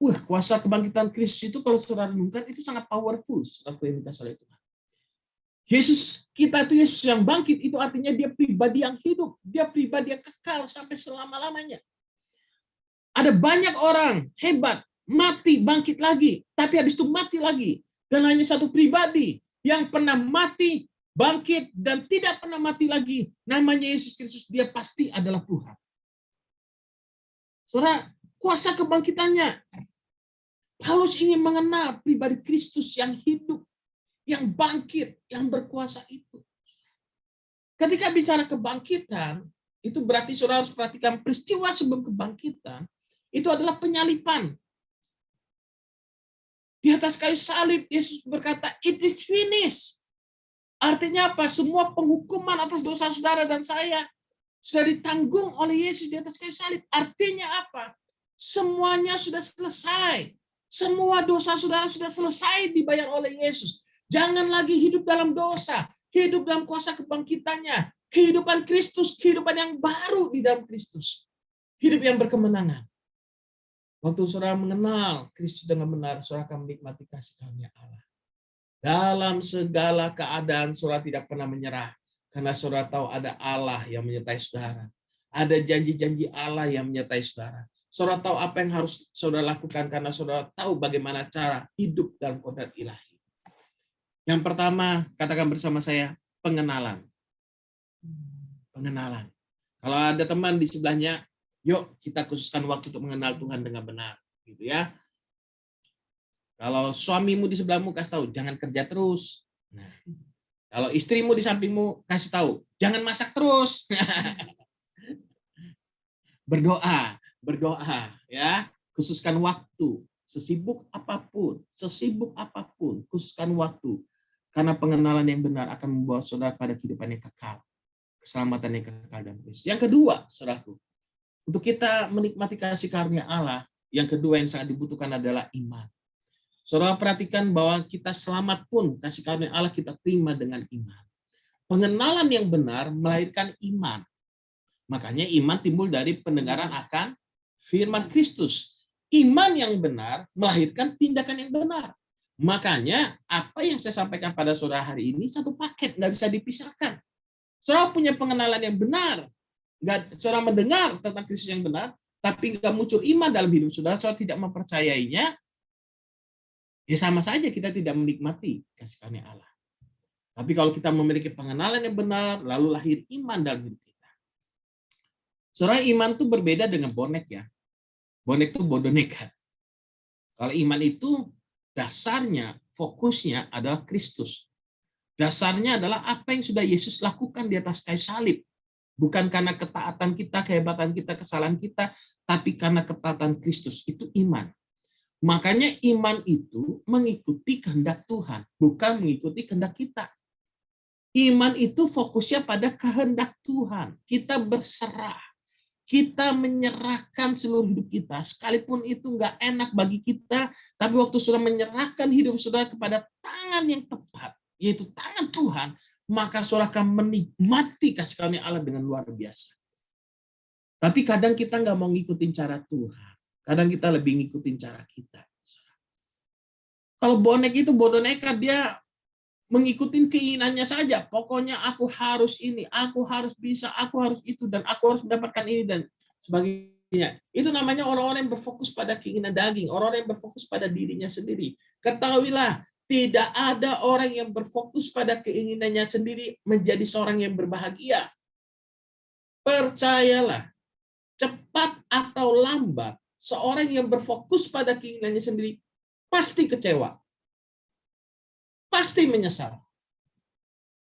Wah, kuasa kebangkitan Kristus itu kalau saudara renungkan itu sangat powerful, saudara yang dikasih oleh Tuhan. Yesus kita itu Yesus yang bangkit, itu artinya dia pribadi yang hidup, dia pribadi yang kekal sampai selama-lamanya. Ada banyak orang hebat, mati, bangkit lagi, tapi habis itu mati lagi. Dan hanya satu pribadi yang pernah mati, bangkit, dan tidak pernah mati lagi. Namanya Yesus Kristus, dia pasti adalah Tuhan. Saudara, kuasa kebangkitannya. Paulus ingin mengenal pribadi Kristus yang hidup, yang bangkit, yang berkuasa itu. Ketika bicara kebangkitan, itu berarti saudara harus perhatikan peristiwa sebelum kebangkitan, itu adalah penyaliban. Di atas kayu salib, Yesus berkata, it is finished. Artinya apa? Semua penghukuman atas dosa saudara dan saya sudah ditanggung oleh Yesus di atas kayu salib. Artinya apa? Semuanya sudah selesai. Semua dosa saudara sudah selesai dibayar oleh Yesus. Jangan lagi hidup dalam dosa. Hidup dalam kuasa kebangkitannya. Kehidupan Kristus, kehidupan yang baru di dalam Kristus. Hidup yang berkemenangan. Waktu saudara mengenal Kristus dengan benar, saudara akan menikmati kasih karunia Allah. Dalam segala keadaan saudara tidak pernah menyerah. Karena saudara tahu ada Allah yang menyertai saudara. Ada janji-janji Allah yang menyertai saudara. Saudara tahu apa yang harus saudara lakukan karena saudara tahu bagaimana cara hidup dalam kodrat ilahi. Yang pertama, katakan bersama saya, pengenalan. Pengenalan. Kalau ada teman di sebelahnya, yuk kita khususkan waktu untuk mengenal Tuhan dengan benar, gitu ya. Kalau suamimu di sebelahmu, kasih tahu jangan kerja terus. Nah, kalau istrimu di sampingmu, kasih tahu jangan masak terus. Berdoa ya, khususkan waktu. Sesibuk apapun, khususkan waktu. Karena pengenalan yang benar akan membawa saudara pada kehidupan yang kekal, keselamatan yang kekal dan Kristus. Yang kedua, saudaraku, untuk kita menikmati kasih karunia Allah, yang kedua yang sangat dibutuhkan adalah iman. Saudara perhatikan bahwa kita selamat pun kasih karunia Allah kita terima dengan iman. Pengenalan yang benar melahirkan iman. Makanya iman timbul dari pendengaran akan firman Kristus. Iman yang benar melahirkan tindakan yang benar. Makanya apa yang saya sampaikan pada saudara hari ini satu paket, nggak bisa dipisahkan. Saudara punya pengenalan yang benar. Saudara mendengar tentang Kristus yang benar, tapi nggak muncul iman dalam hidup saudara, saudara tidak mempercayainya, ya sama saja kita tidak menikmati kasih karunia Allah. Tapi kalau kita memiliki pengenalan yang benar, lalu lahir iman dalam hidup kita. Saudara, iman itu berbeda dengan bonek ya. Bonek itu bodoh nekat. Kalau iman itu dasarnya, fokusnya adalah Kristus. Dasarnya adalah apa yang sudah Yesus lakukan di atas kayu salib. Bukan karena ketaatan kita, kehebatan kita, kesalahan kita, tapi karena ketaatan Kristus. Itu iman. Makanya iman itu mengikuti kehendak Tuhan, bukan mengikuti kehendak kita. Iman itu fokusnya pada kehendak Tuhan. Kita berserah. Kita menyerahkan seluruh hidup kita, sekalipun itu nggak enak bagi kita, tapi waktu sudah menyerahkan hidup saudara kepada tangan yang tepat, yaitu tangan Tuhan, maka saudara akan menikmati kasih karunia Allah dengan luar biasa. Tapi kadang kita nggak mau ngikutin cara Tuhan, kadang kita lebih ngikutin cara kita. Kalau bonek itu bodoh nekat, dia mengikuti keinginannya saja. Pokoknya aku harus ini, aku harus bisa, aku harus itu, dan aku harus mendapatkan ini, dan sebagainya. Itu namanya orang-orang yang berfokus pada keinginan daging, orang-orang yang berfokus pada dirinya sendiri. Ketahuilah, tidak ada orang yang berfokus pada keinginannya sendiri menjadi seorang yang berbahagia. Percayalah, cepat atau lambat, seorang yang berfokus pada keinginannya sendiri pasti kecewa. Pasti menyesal.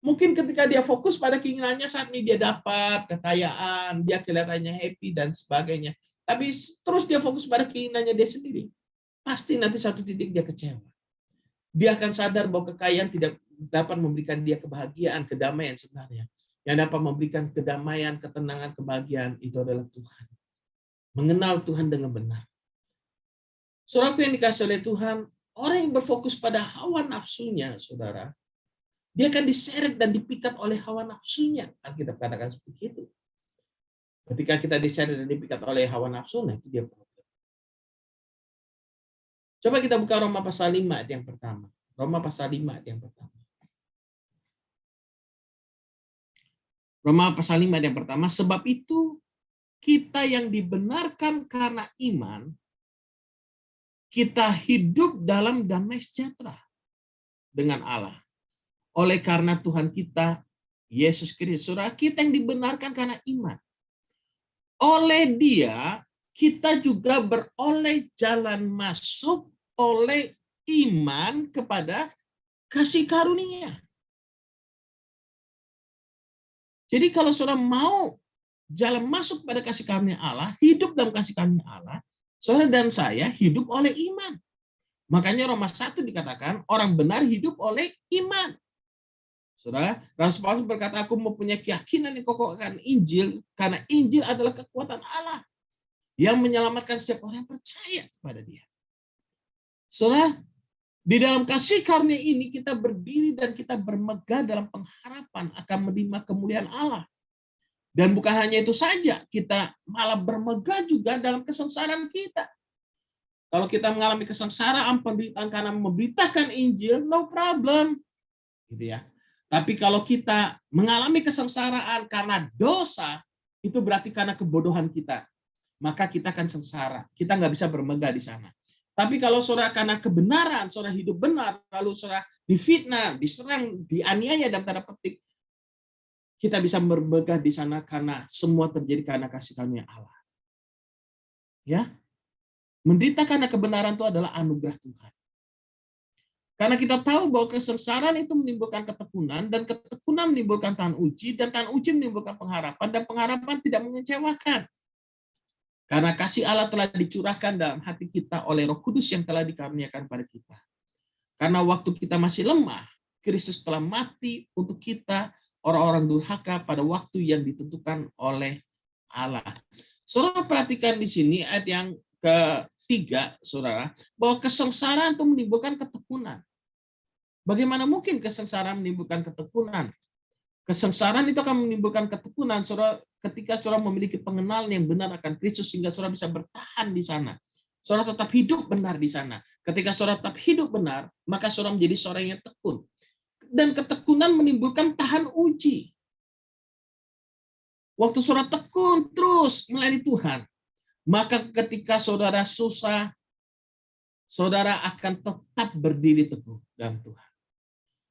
Mungkin ketika dia fokus pada keinginannya saat ini dia dapat kekayaan, dia kelihatannya happy dan sebagainya. Tapi terus dia fokus pada keinginannya dia sendiri. Pasti nanti satu titik dia kecewa. Dia akan sadar bahwa kekayaan tidak dapat memberikan dia kebahagiaan, kedamaian sebenarnya. Yang dapat memberikan kedamaian, ketenangan, kebahagiaan itu adalah Tuhan. Mengenal Tuhan dengan benar. Saudaraku yang dikasihi oleh Tuhan, orang yang berfokus pada hawa nafsunya, saudara, dia akan diseret dan dipikat oleh hawa nafsunya. Alkitab katakan seperti itu. Ketika kita diseret dan dipikat oleh hawa nafsu, nah itu dia problem. Coba kita buka Roma pasal 5 ayat yang pertama. Roma pasal 5 ayat yang pertama. Roma pasal 5 ayat yang pertama. Sebab itu kita yang dibenarkan karena iman, kita hidup dalam damai sejahtera dengan Allah. Oleh karena Tuhan kita, Yesus Kristus, saudara, kita yang dibenarkan karena iman. Oleh Dia, kita juga beroleh jalan masuk oleh iman kepada kasih karunia. Jadi kalau saudara mau jalan masuk pada kasih karunia Allah, hidup dalam kasih karunia Allah, saudara dan saya hidup oleh iman. Makanya Roma 1 dikatakan, orang benar hidup oleh iman. Saudara, Rasul Paulus berkata, aku mempunyai keyakinan yang kokoh akan Injil, karena Injil adalah kekuatan Allah yang menyelamatkan setiap orang yang percaya kepada Dia. Saudara, di dalam kasih karunia ini kita berdiri dan kita bermegah dalam pengharapan akan menerima kemuliaan Allah. Dan bukan hanya itu saja, kita malah bermegah juga dalam kesengsaraan kita. Kalau kita mengalami kesengsaraan, penderitaan karena memberitakan Injil, no problem. Gitu ya. Tapi kalau kita mengalami kesengsaraan karena dosa, itu berarti karena kebodohan kita. Maka kita akan sengsara. Kita nggak bisa bermegah di sana. Tapi kalau saudara karena kebenaran, saudara hidup benar, lalu saudara difitnah, diserang, dianiaya dalam tanda petik, kita bisa bermegah di sana karena semua terjadi karena kasih karunia Allah. Ya, menderita karena kebenaran itu adalah anugerah Tuhan. Karena kita tahu bahwa kesengsaraan itu menimbulkan ketekunan, dan ketekunan menimbulkan tahan uji, dan tahan uji menimbulkan pengharapan, dan pengharapan tidak mengecewakan. Karena kasih Allah telah dicurahkan dalam hati kita oleh Roh Kudus yang telah dikaruniakan pada kita. Karena waktu kita masih lemah, Kristus telah mati untuk kita, orang-orang durhaka, pada waktu yang ditentukan oleh Allah. Saudara perhatikan di sini ayat yang ketiga, saudara, bahwa kesengsaraan itu menimbulkan ketekunan. Bagaimana mungkin kesengsaraan menimbulkan ketekunan? Kesengsaraan itu akan menimbulkan ketekunan, saudara, ketika saudara memiliki pengenalan yang benar akan Kristus, sehingga saudara bisa bertahan di sana. Saudara tetap hidup benar di sana. Ketika saudara tetap hidup benar, maka saudara menjadi seorang yang tekun. Dan ketekunan menimbulkan tahan uji. Waktu saudara tekun terus melayani Tuhan, maka ketika saudara susah, saudara akan tetap berdiri teguh dalam Tuhan.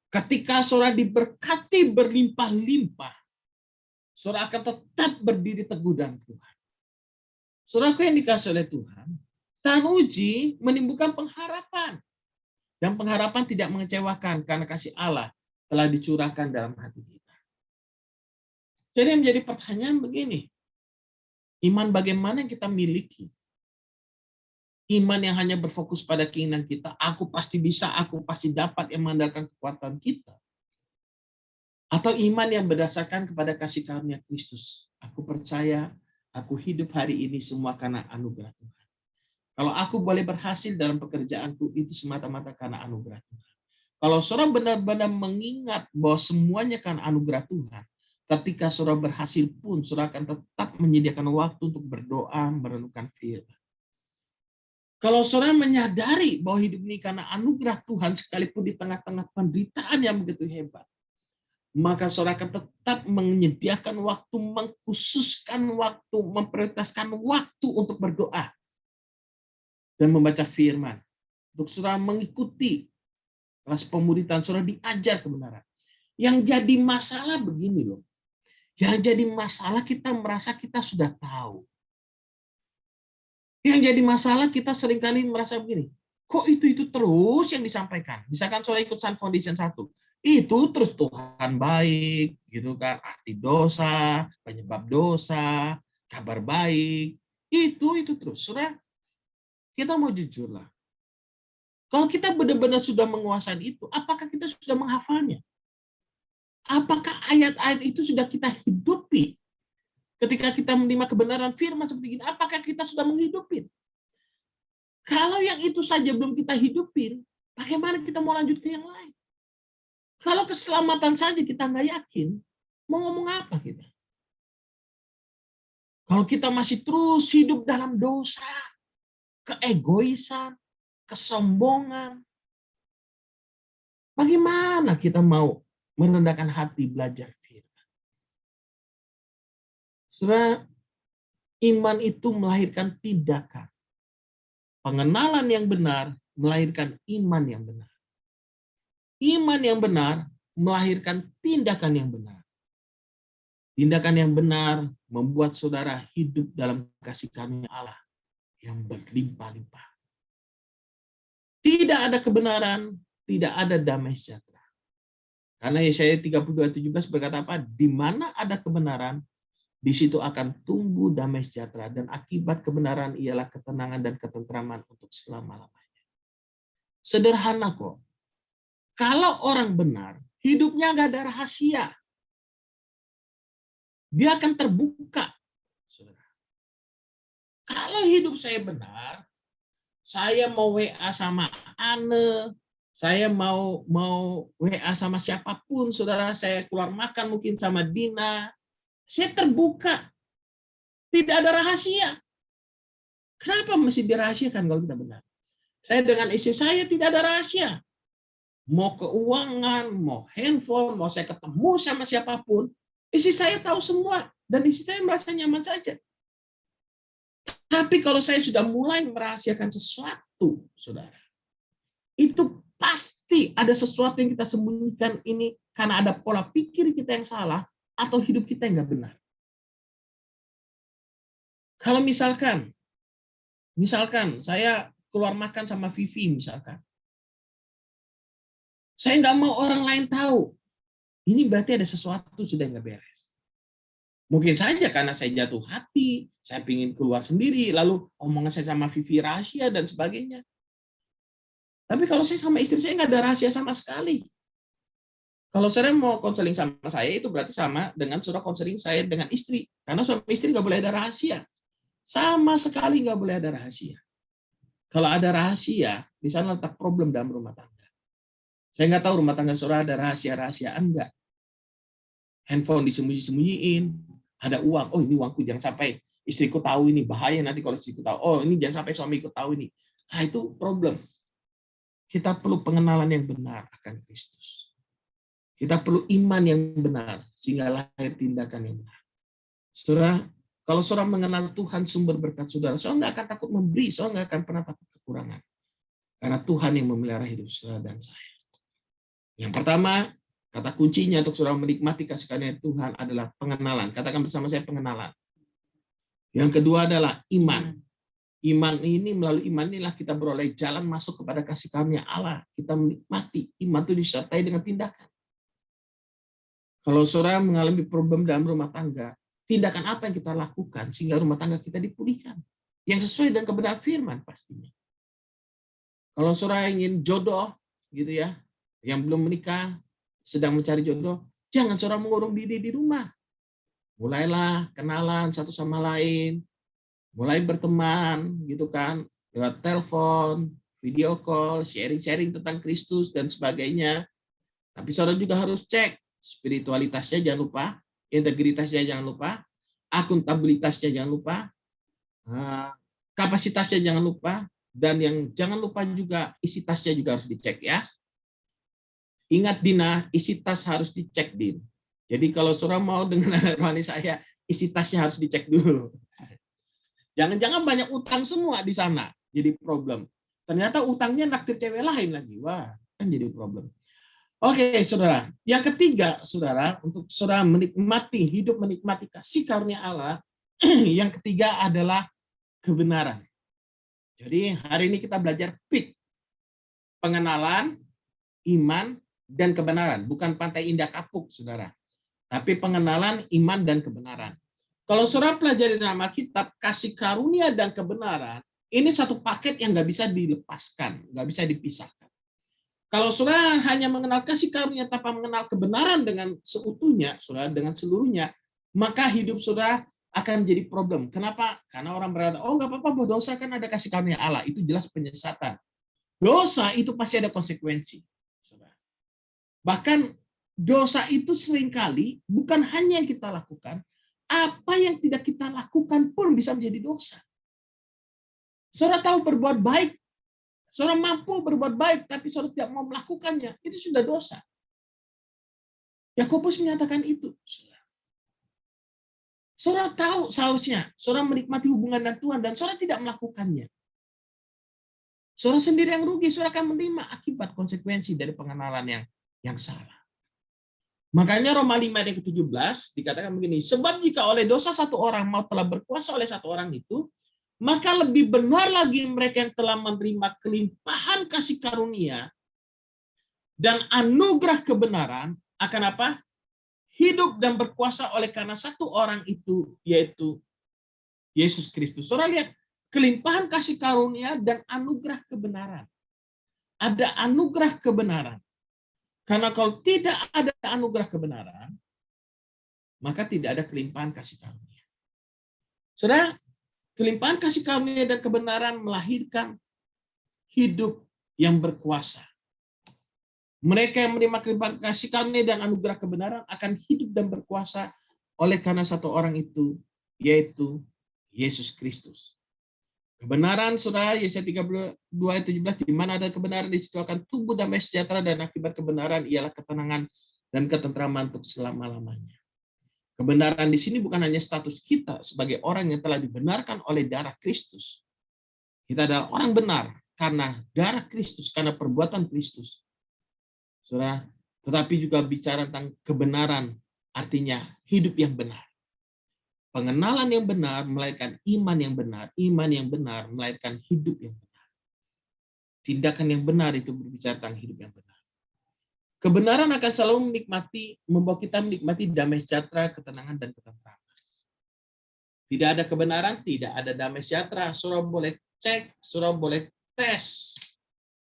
Ketika saudara diberkati berlimpah-limpah, saudara akan tetap berdiri teguh dalam Tuhan. Saudaraku yang dikasihi oleh Tuhan, tahan uji menimbulkan pengharapan. Dan pengharapan tidak mengecewakan karena kasih Allah telah dicurahkan dalam hati kita. Jadi yang menjadi pertanyaan begini, iman bagaimana yang kita miliki? Iman yang hanya berfokus pada keinginan kita, aku pasti bisa, aku pasti dapat, yang mengandalkan kekuatan kita. Atau iman yang berdasarkan kepada kasih karunia Kristus. Aku percaya, aku hidup hari ini semua karena anugerah Tuhan. Kalau aku boleh berhasil dalam pekerjaanku, itu semata-mata karena anugerah Tuhan. Kalau saudara benar-benar mengingat bahwa semuanya karena anugerah Tuhan, ketika saudara berhasil pun, saudara akan tetap menyediakan waktu untuk berdoa, merenungkan firman. Kalau saudara menyadari bahwa hidup ini karena anugerah Tuhan, sekalipun di tengah-tengah penderitaan yang begitu hebat, maka saudara akan tetap menyediakan waktu, mengkhususkan waktu, memprioritaskan waktu untuk berdoa dan membaca firman. Untuk saudara mengikuti kelas pemuridan, saudara diajar kebenaran. Yang jadi masalah begini loh. Yang jadi masalah kita merasa kita sudah tahu. Yang jadi masalah kita seringkali merasa begini, kok itu terus yang disampaikan. Misalkan saudara ikut Sun Foundation 1, itu terus Tuhan baik, gitu kan, arti dosa, penyebab dosa, kabar baik, itu terus. Saudara, kita mau jujur lah. Kalau kita benar-benar sudah menguasai itu, apakah kita sudah menghafalnya? Apakah ayat-ayat itu sudah kita hidupi? Ketika kita menerima kebenaran firman seperti ini, apakah kita sudah menghidupin? Kalau yang itu saja belum kita hidupin, bagaimana kita mau lanjut ke yang lain? Kalau keselamatan saja kita nggak yakin, mau ngomong apa kita? Kalau kita masih terus hidup dalam dosa, keegoisan, kesombongan, bagaimana kita mau merendahkan hati belajar firman? Saudara, iman itu melahirkan tindakan. Pengenalan yang benar melahirkan iman yang benar. Iman yang benar melahirkan tindakan yang benar. Tindakan yang benar membuat saudara hidup dalam kasih karunia Allah yang berlimpah-limpah. Tidak ada kebenaran, tidak ada damai sejahtera. Karena Yesaya 32:17 berkata apa? Di mana ada kebenaran, di situ akan tumbuh damai sejahtera, dan akibat kebenaran ialah ketenangan dan ketentraman untuk selama-lamanya. Sederhana kok. Kalau orang benar, hidupnya nggak ada rahasia. Dia akan terbuka. Kalau hidup saya benar, saya mau WA sama Anne, saya mau WA sama siapapun, saudara, saya keluar makan mungkin sama Dina, saya terbuka. Tidak ada rahasia. Kenapa mesti dirahasiakan kalau kita benar? Saya dengan istri saya tidak ada rahasia. Mau keuangan, mau handphone, mau saya ketemu sama siapapun, istri saya tahu semua. Dan istri saya merasa nyaman saja. Tapi kalau saya sudah mulai merahasiakan sesuatu, saudara, itu pasti ada sesuatu yang kita sembunyikan ini karena ada pola pikir kita yang salah atau hidup kita yang nggak benar. Kalau misalkan saya keluar makan sama Vivi misalkan, saya nggak mau orang lain tahu, ini berarti ada sesuatu sudah nggak beres. Mungkin saja karena saya jatuh hati, saya ingin keluar sendiri, lalu omongan saya sama Vivi rahasia dan sebagainya. Tapi kalau saya sama istri saya nggak ada rahasia sama sekali. Kalau saudara mau konseling sama saya, itu berarti sama dengan saudara konseling saya dengan istri. Karena suami istri nggak boleh ada rahasia. Sama sekali nggak boleh ada rahasia. Kalau ada rahasia, di sana letak problem dalam rumah tangga. Saya nggak tahu rumah tangga saudara ada rahasia-rahasiaan nggak. Handphone disembunyi-sembunyiin, ada uang. Oh ini uangku, jangan sampai istriku tahu ini, bahaya nanti kalau istriku tahu. Oh ini jangan sampai suamiku tahu ini. Nah itu problem. Kita perlu pengenalan yang benar akan Kristus. Kita perlu iman yang benar, sehingga lahir tindakan yang benar. Saudara, kalau saudara mengenal Tuhan sumber berkat saudara nggak akan takut memberi, saudara nggak akan pernah takut kekurangan. Karena Tuhan yang memelihara hidup saudara dan saya. Yang pertama, kata kuncinya untuk saudara menikmati kasih karunia Tuhan adalah pengenalan. Katakan bersama saya pengenalan. Yang kedua adalah iman. Iman ini, melalui iman inilah kita beroleh jalan masuk kepada kasih karunia Allah. Kita menikmati. Iman itu disertai dengan tindakan. Kalau saudara mengalami problem dalam rumah tangga, tindakan apa yang kita lakukan sehingga rumah tangga kita dipulihkan? Yang sesuai dengan kebenaran firman pastinya. Kalau saudara ingin jodoh, gitu ya, yang belum menikah, sedang mencari jodoh, jangan saudara mengurung diri di rumah. Mulailah kenalan satu sama lain, mulai berteman, gitu kan, lewat telepon, video call, sharing-sharing tentang Kristus dan sebagainya. Tapi saudara juga harus cek spiritualitasnya, jangan lupa, integritasnya jangan lupa, akuntabilitasnya jangan lupa, kapasitasnya jangan lupa, dan yang jangan lupa juga isi tasnya juga harus dicek ya. Ingat Dina, isi tas harus dicek Din. Jadi kalau saudara mau dengan rohani saya, isi tasnya harus dicek dulu. Jangan-jangan banyak utang semua di sana, jadi problem. Ternyata utangnya naktir cewek lain lagi, wah kan jadi problem. Oke, saudara. Yang ketiga, saudara, untuk saudara menikmati, hidup menikmati kasih karunia Allah, yang ketiga adalah kebenaran. Jadi hari ini kita belajar PIK, pengenalan, iman, dan kebenaran. Bukan Pantai Indah Kapuk, saudara. Tapi pengenalan, iman, dan kebenaran. Kalau saudara pelajari dalam Alkitab, kasih karunia dan kebenaran, ini satu paket yang nggak bisa dilepaskan, nggak bisa dipisahkan. Kalau saudara hanya mengenal kasih karunia tanpa mengenal kebenaran dengan seutuhnya, saudara, dengan seluruhnya, maka hidup saudara akan jadi problem. Kenapa? Karena orang berkata, oh nggak apa-apa, berdosa kan ada kasih karunia Allah. Itu jelas penyesatan. Dosa itu pasti ada konsekuensi. Saudara. Bahkan dosa itu seringkali bukan hanya yang kita lakukan, apa yang tidak kita lakukan pun bisa menjadi dosa. Saudara tahu berbuat baik, saudara mampu berbuat baik, tapi saudara tidak mau melakukannya, itu sudah dosa. Yakobus menyatakan itu. Saudara tahu seharusnya, saudara menikmati hubungan dengan Tuhan, dan saudara tidak melakukannya. Saudara sendiri yang rugi, saudara akan menerima akibat konsekuensi dari pengenalan yang salah. Makanya Roma 5 ayat ke-17 dikatakan begini, sebab jika oleh dosa satu orang maut telah berkuasa oleh satu orang itu, maka lebih benar lagi mereka yang telah menerima kelimpahan kasih karunia dan anugerah kebenaran akan apa? Hidup dan berkuasa oleh karena satu orang itu, yaitu Yesus Kristus. Saudara lihat, kelimpahan kasih karunia dan anugerah kebenaran. Ada anugerah kebenaran. Karena kalau tidak ada anugerah kebenaran, maka tidak ada kelimpahan kasih karunia. Saudara, kelimpahan kasih karunia dan kebenaran melahirkan hidup yang berkuasa. Mereka yang menerima kelimpahan kasih karunia dan anugerah kebenaran akan hidup dan berkuasa oleh karena satu orang itu, yaitu Yesus Kristus. Kebenaran, saudara, Yesaya 32 ayat 17, di mana ada kebenaran di situ akan tumbuh damai sejahtera, dan akibat kebenaran ialah ketenangan dan ketentraman untuk selama-lamanya. Kebenaran di sini bukan hanya status kita sebagai orang yang telah dibenarkan oleh darah Kristus. Kita adalah orang benar karena darah Kristus, karena perbuatan Kristus. Saudara, tetapi juga bicara tentang kebenaran, artinya hidup yang benar. Pengenalan yang benar melahirkan iman yang benar, iman yang benar melahirkan hidup yang benar. Tindakan yang benar itu berbicara tentang hidup yang benar. Kebenaran akan selalu membawa kita menikmati damai sejahtera, ketenangan, dan ketentraman. Tidak ada kebenaran, tidak ada damai sejahtera. Saudara boleh cek, saudara boleh tes.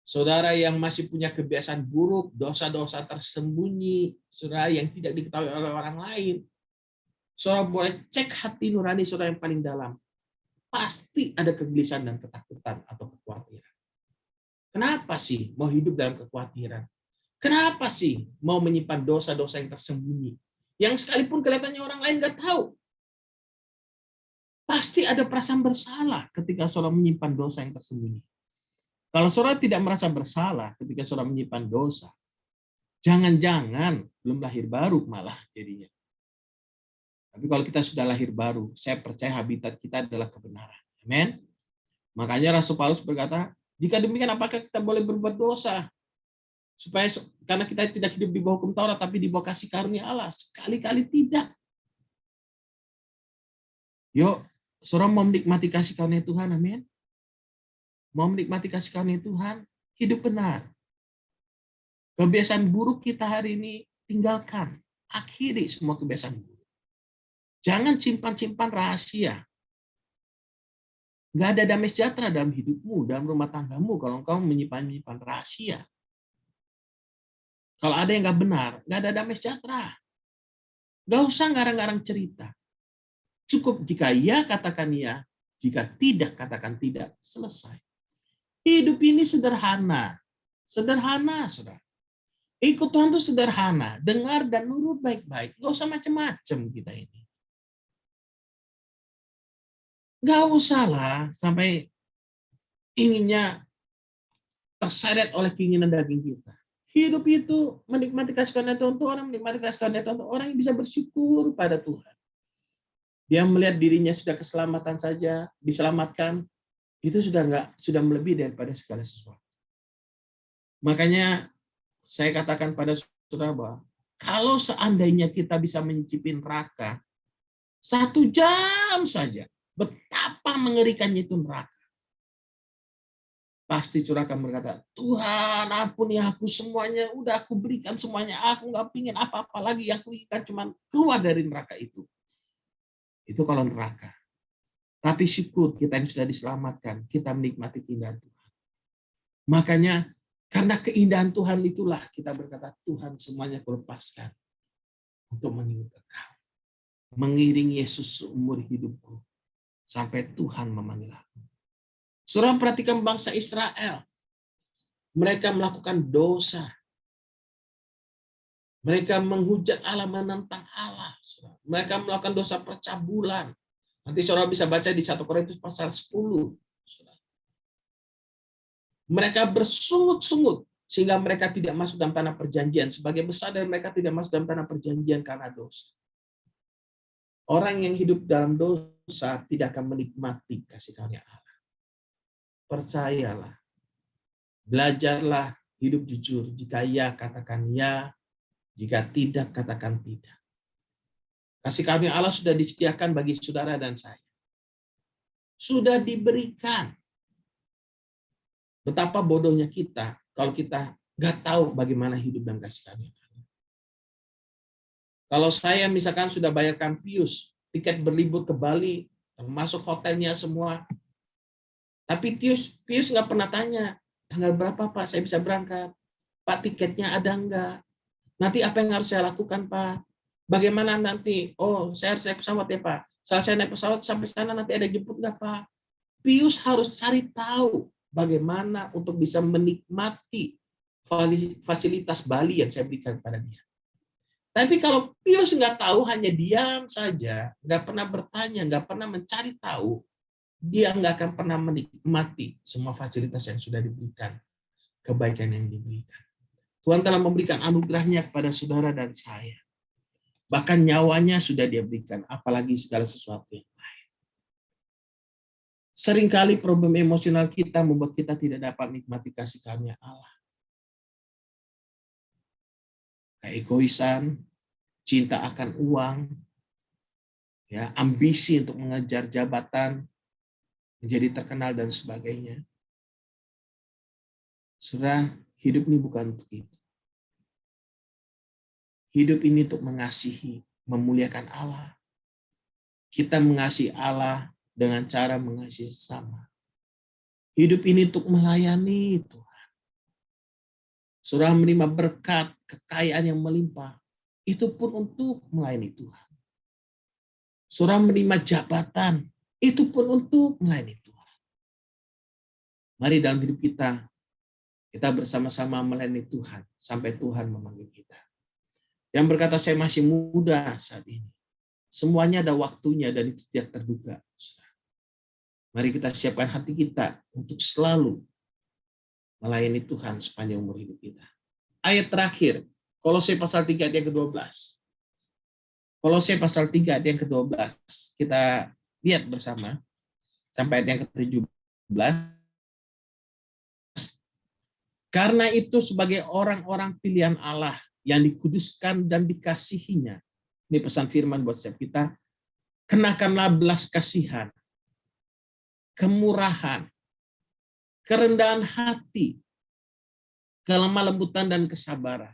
Saudara yang masih punya kebiasaan buruk, dosa-dosa tersembunyi, saudara yang tidak diketahui oleh orang lain, saudara boleh cek hati nurani saudara yang paling dalam. Pasti ada kegelisahan dan ketakutan atau kekhawatiran. Kenapa sih mau hidup dalam kekhawatiran? Kenapa sih mau menyimpan dosa-dosa yang tersembunyi? Yang sekalipun kelihatannya orang lain nggak tahu. Pasti ada perasaan bersalah ketika saudara menyimpan dosa yang tersembunyi. Kalau saudara tidak merasa bersalah ketika saudara menyimpan dosa, jangan-jangan belum lahir baru malah jadinya. Tapi kalau kita sudah lahir baru, saya percaya habitat kita adalah kebenaran. Amin. Makanya Rasul Paulus berkata, jika demikian apakah kita boleh berbuat dosa? Karena kita tidak hidup di bawah hukum Taurat, tapi di bawah kasih karunia Allah. Sekali-kali tidak. Yuk, saudara mau menikmati kasih karunia Tuhan, amin. Mau menikmati kasih karunia Tuhan, hidup benar. Kebiasaan buruk kita hari ini tinggalkan. Akhiri semua kebiasaan buruk. Jangan simpan-simpan rahasia. Nggak ada damai sejahtera dalam hidupmu, dalam rumah tanggamu, kalau engkau menyimpan rahasia. Kalau ada yang nggak benar, nggak ada damai sejahtera. Nggak usah ngarang-ngarang cerita. Cukup jika ya, katakan ya. Jika tidak, katakan tidak. Selesai. Hidup ini sederhana. Sederhana, saudara. Ikut Tuhan itu sederhana. Dengar dan nurut baik-baik. Nggak usah macam-macam kita ini. Nggak usah lah sampai inginnya terseret oleh keinginan daging kita. Hidup itu menikmati kasih karunia Tuhan, orang menikmati kasih karunia Tuhan, orang yang bisa bersyukur pada Tuhan. Dia melihat dirinya sudah keselamatan saja, diselamatkan, itu sudah melebihi daripada segala sesuatu. Makanya saya katakan pada saudara bahwa kalau seandainya kita bisa mencicipi neraka 1 jam saja, betapa mengerikannya itu neraka. Pasti saudara akan berkata, Tuhan ampuni aku semuanya, udah aku berikan semuanya, aku nggak pingin apa-apa lagi, yang aku inginkan cuma keluar dari neraka itu. Itu kalau neraka. Tapi syukur kita yang sudah diselamatkan, kita menikmati keindahan Tuhan. Makanya karena keindahan Tuhan itulah kita berkata, Tuhan semuanya kulepaskan untuk mengikut Engkau. Mengiring Yesus seumur hidupku sampai Tuhan memanggil aku. Saudara perhatikan bangsa Israel. Mereka melakukan dosa. Mereka menghujat Allah, menentang Allah. Mereka melakukan dosa percabulan. Nanti saudara bisa baca di 1 Korintus pasal 10. Mereka bersungut-sungut sehingga mereka tidak masuk dalam tanah perjanjian. Sebagian besar dari mereka tidak masuk dalam tanah perjanjian karena dosa. Orang yang hidup dalam dosa tidak akan menikmati kasih karunia Allah. Percayalah. Belajarlah hidup jujur. Jika ya, katakan ya. Jika tidak, katakan tidak. Kasih karunia Allah sudah disediakan bagi saudara dan saya. Sudah diberikan. Betapa bodohnya kita kalau kita nggak tahu bagaimana hidup dan kasih karunia Allah. Kalau saya misalkan sudah bayarkan Pius, tiket berlibur ke Bali, termasuk hotelnya semua, tapi Pius nggak pernah tanya, tanggal berapa Pak saya bisa berangkat? Pak tiketnya ada nggak? Nanti apa yang harus saya lakukan Pak? Bagaimana nanti? Oh saya harus naik pesawat ya Pak. Setelah saya naik pesawat sampai sana nanti ada jemput nggak Pak? Pius harus cari tahu bagaimana untuk bisa menikmati fasilitas Bali yang saya berikan kepada dia. Tapi kalau Pius nggak tahu, hanya diam saja, nggak pernah bertanya, nggak pernah mencari tahu, dia nggak akan pernah menikmati semua fasilitas yang sudah diberikan, kebaikan yang diberikan. Tuhan telah memberikan anugerahnya kepada saudara dan saya. Bahkan nyawanya sudah dia berikan, apalagi segala sesuatu yang lain. Seringkali problem emosional kita membuat kita tidak dapat menikmati kasih karunia Allah. Keegoisan, cinta akan uang, ya, ambisi untuk mengejar jabatan, menjadi terkenal dan sebagainya. Saudara, hidup ini bukan untuk itu. Hidup ini untuk mengasihi, memuliakan Allah. Kita mengasihi Allah dengan cara mengasihi sesama. Hidup ini untuk melayani Tuhan. Saudara menerima berkat, kekayaan yang melimpah, itu pun untuk melayani Tuhan. Saudara menerima jabatan, itu pun untuk melayani Tuhan. Mari dalam hidup kita bersama-sama melayani Tuhan sampai Tuhan memanggil kita. Yang berkata saya masih muda saat ini. Semuanya ada waktunya dan itu tidak terduga. Mari kita siapkan hati kita untuk selalu melayani Tuhan sepanjang umur hidup kita. Ayat terakhir, Kolose pasal 3 ayat yang ke-12. Kolose pasal 3 ayat yang ke-12. Kita lihat bersama sampai ayat yang ke-17. Karena itu sebagai orang-orang pilihan Allah yang dikuduskan dan dikasihinya. Ini pesan firman buat setiap kita. Kenakanlah belas kasihan, kemurahan, kerendahan hati, kelemah lembutan dan kesabaran.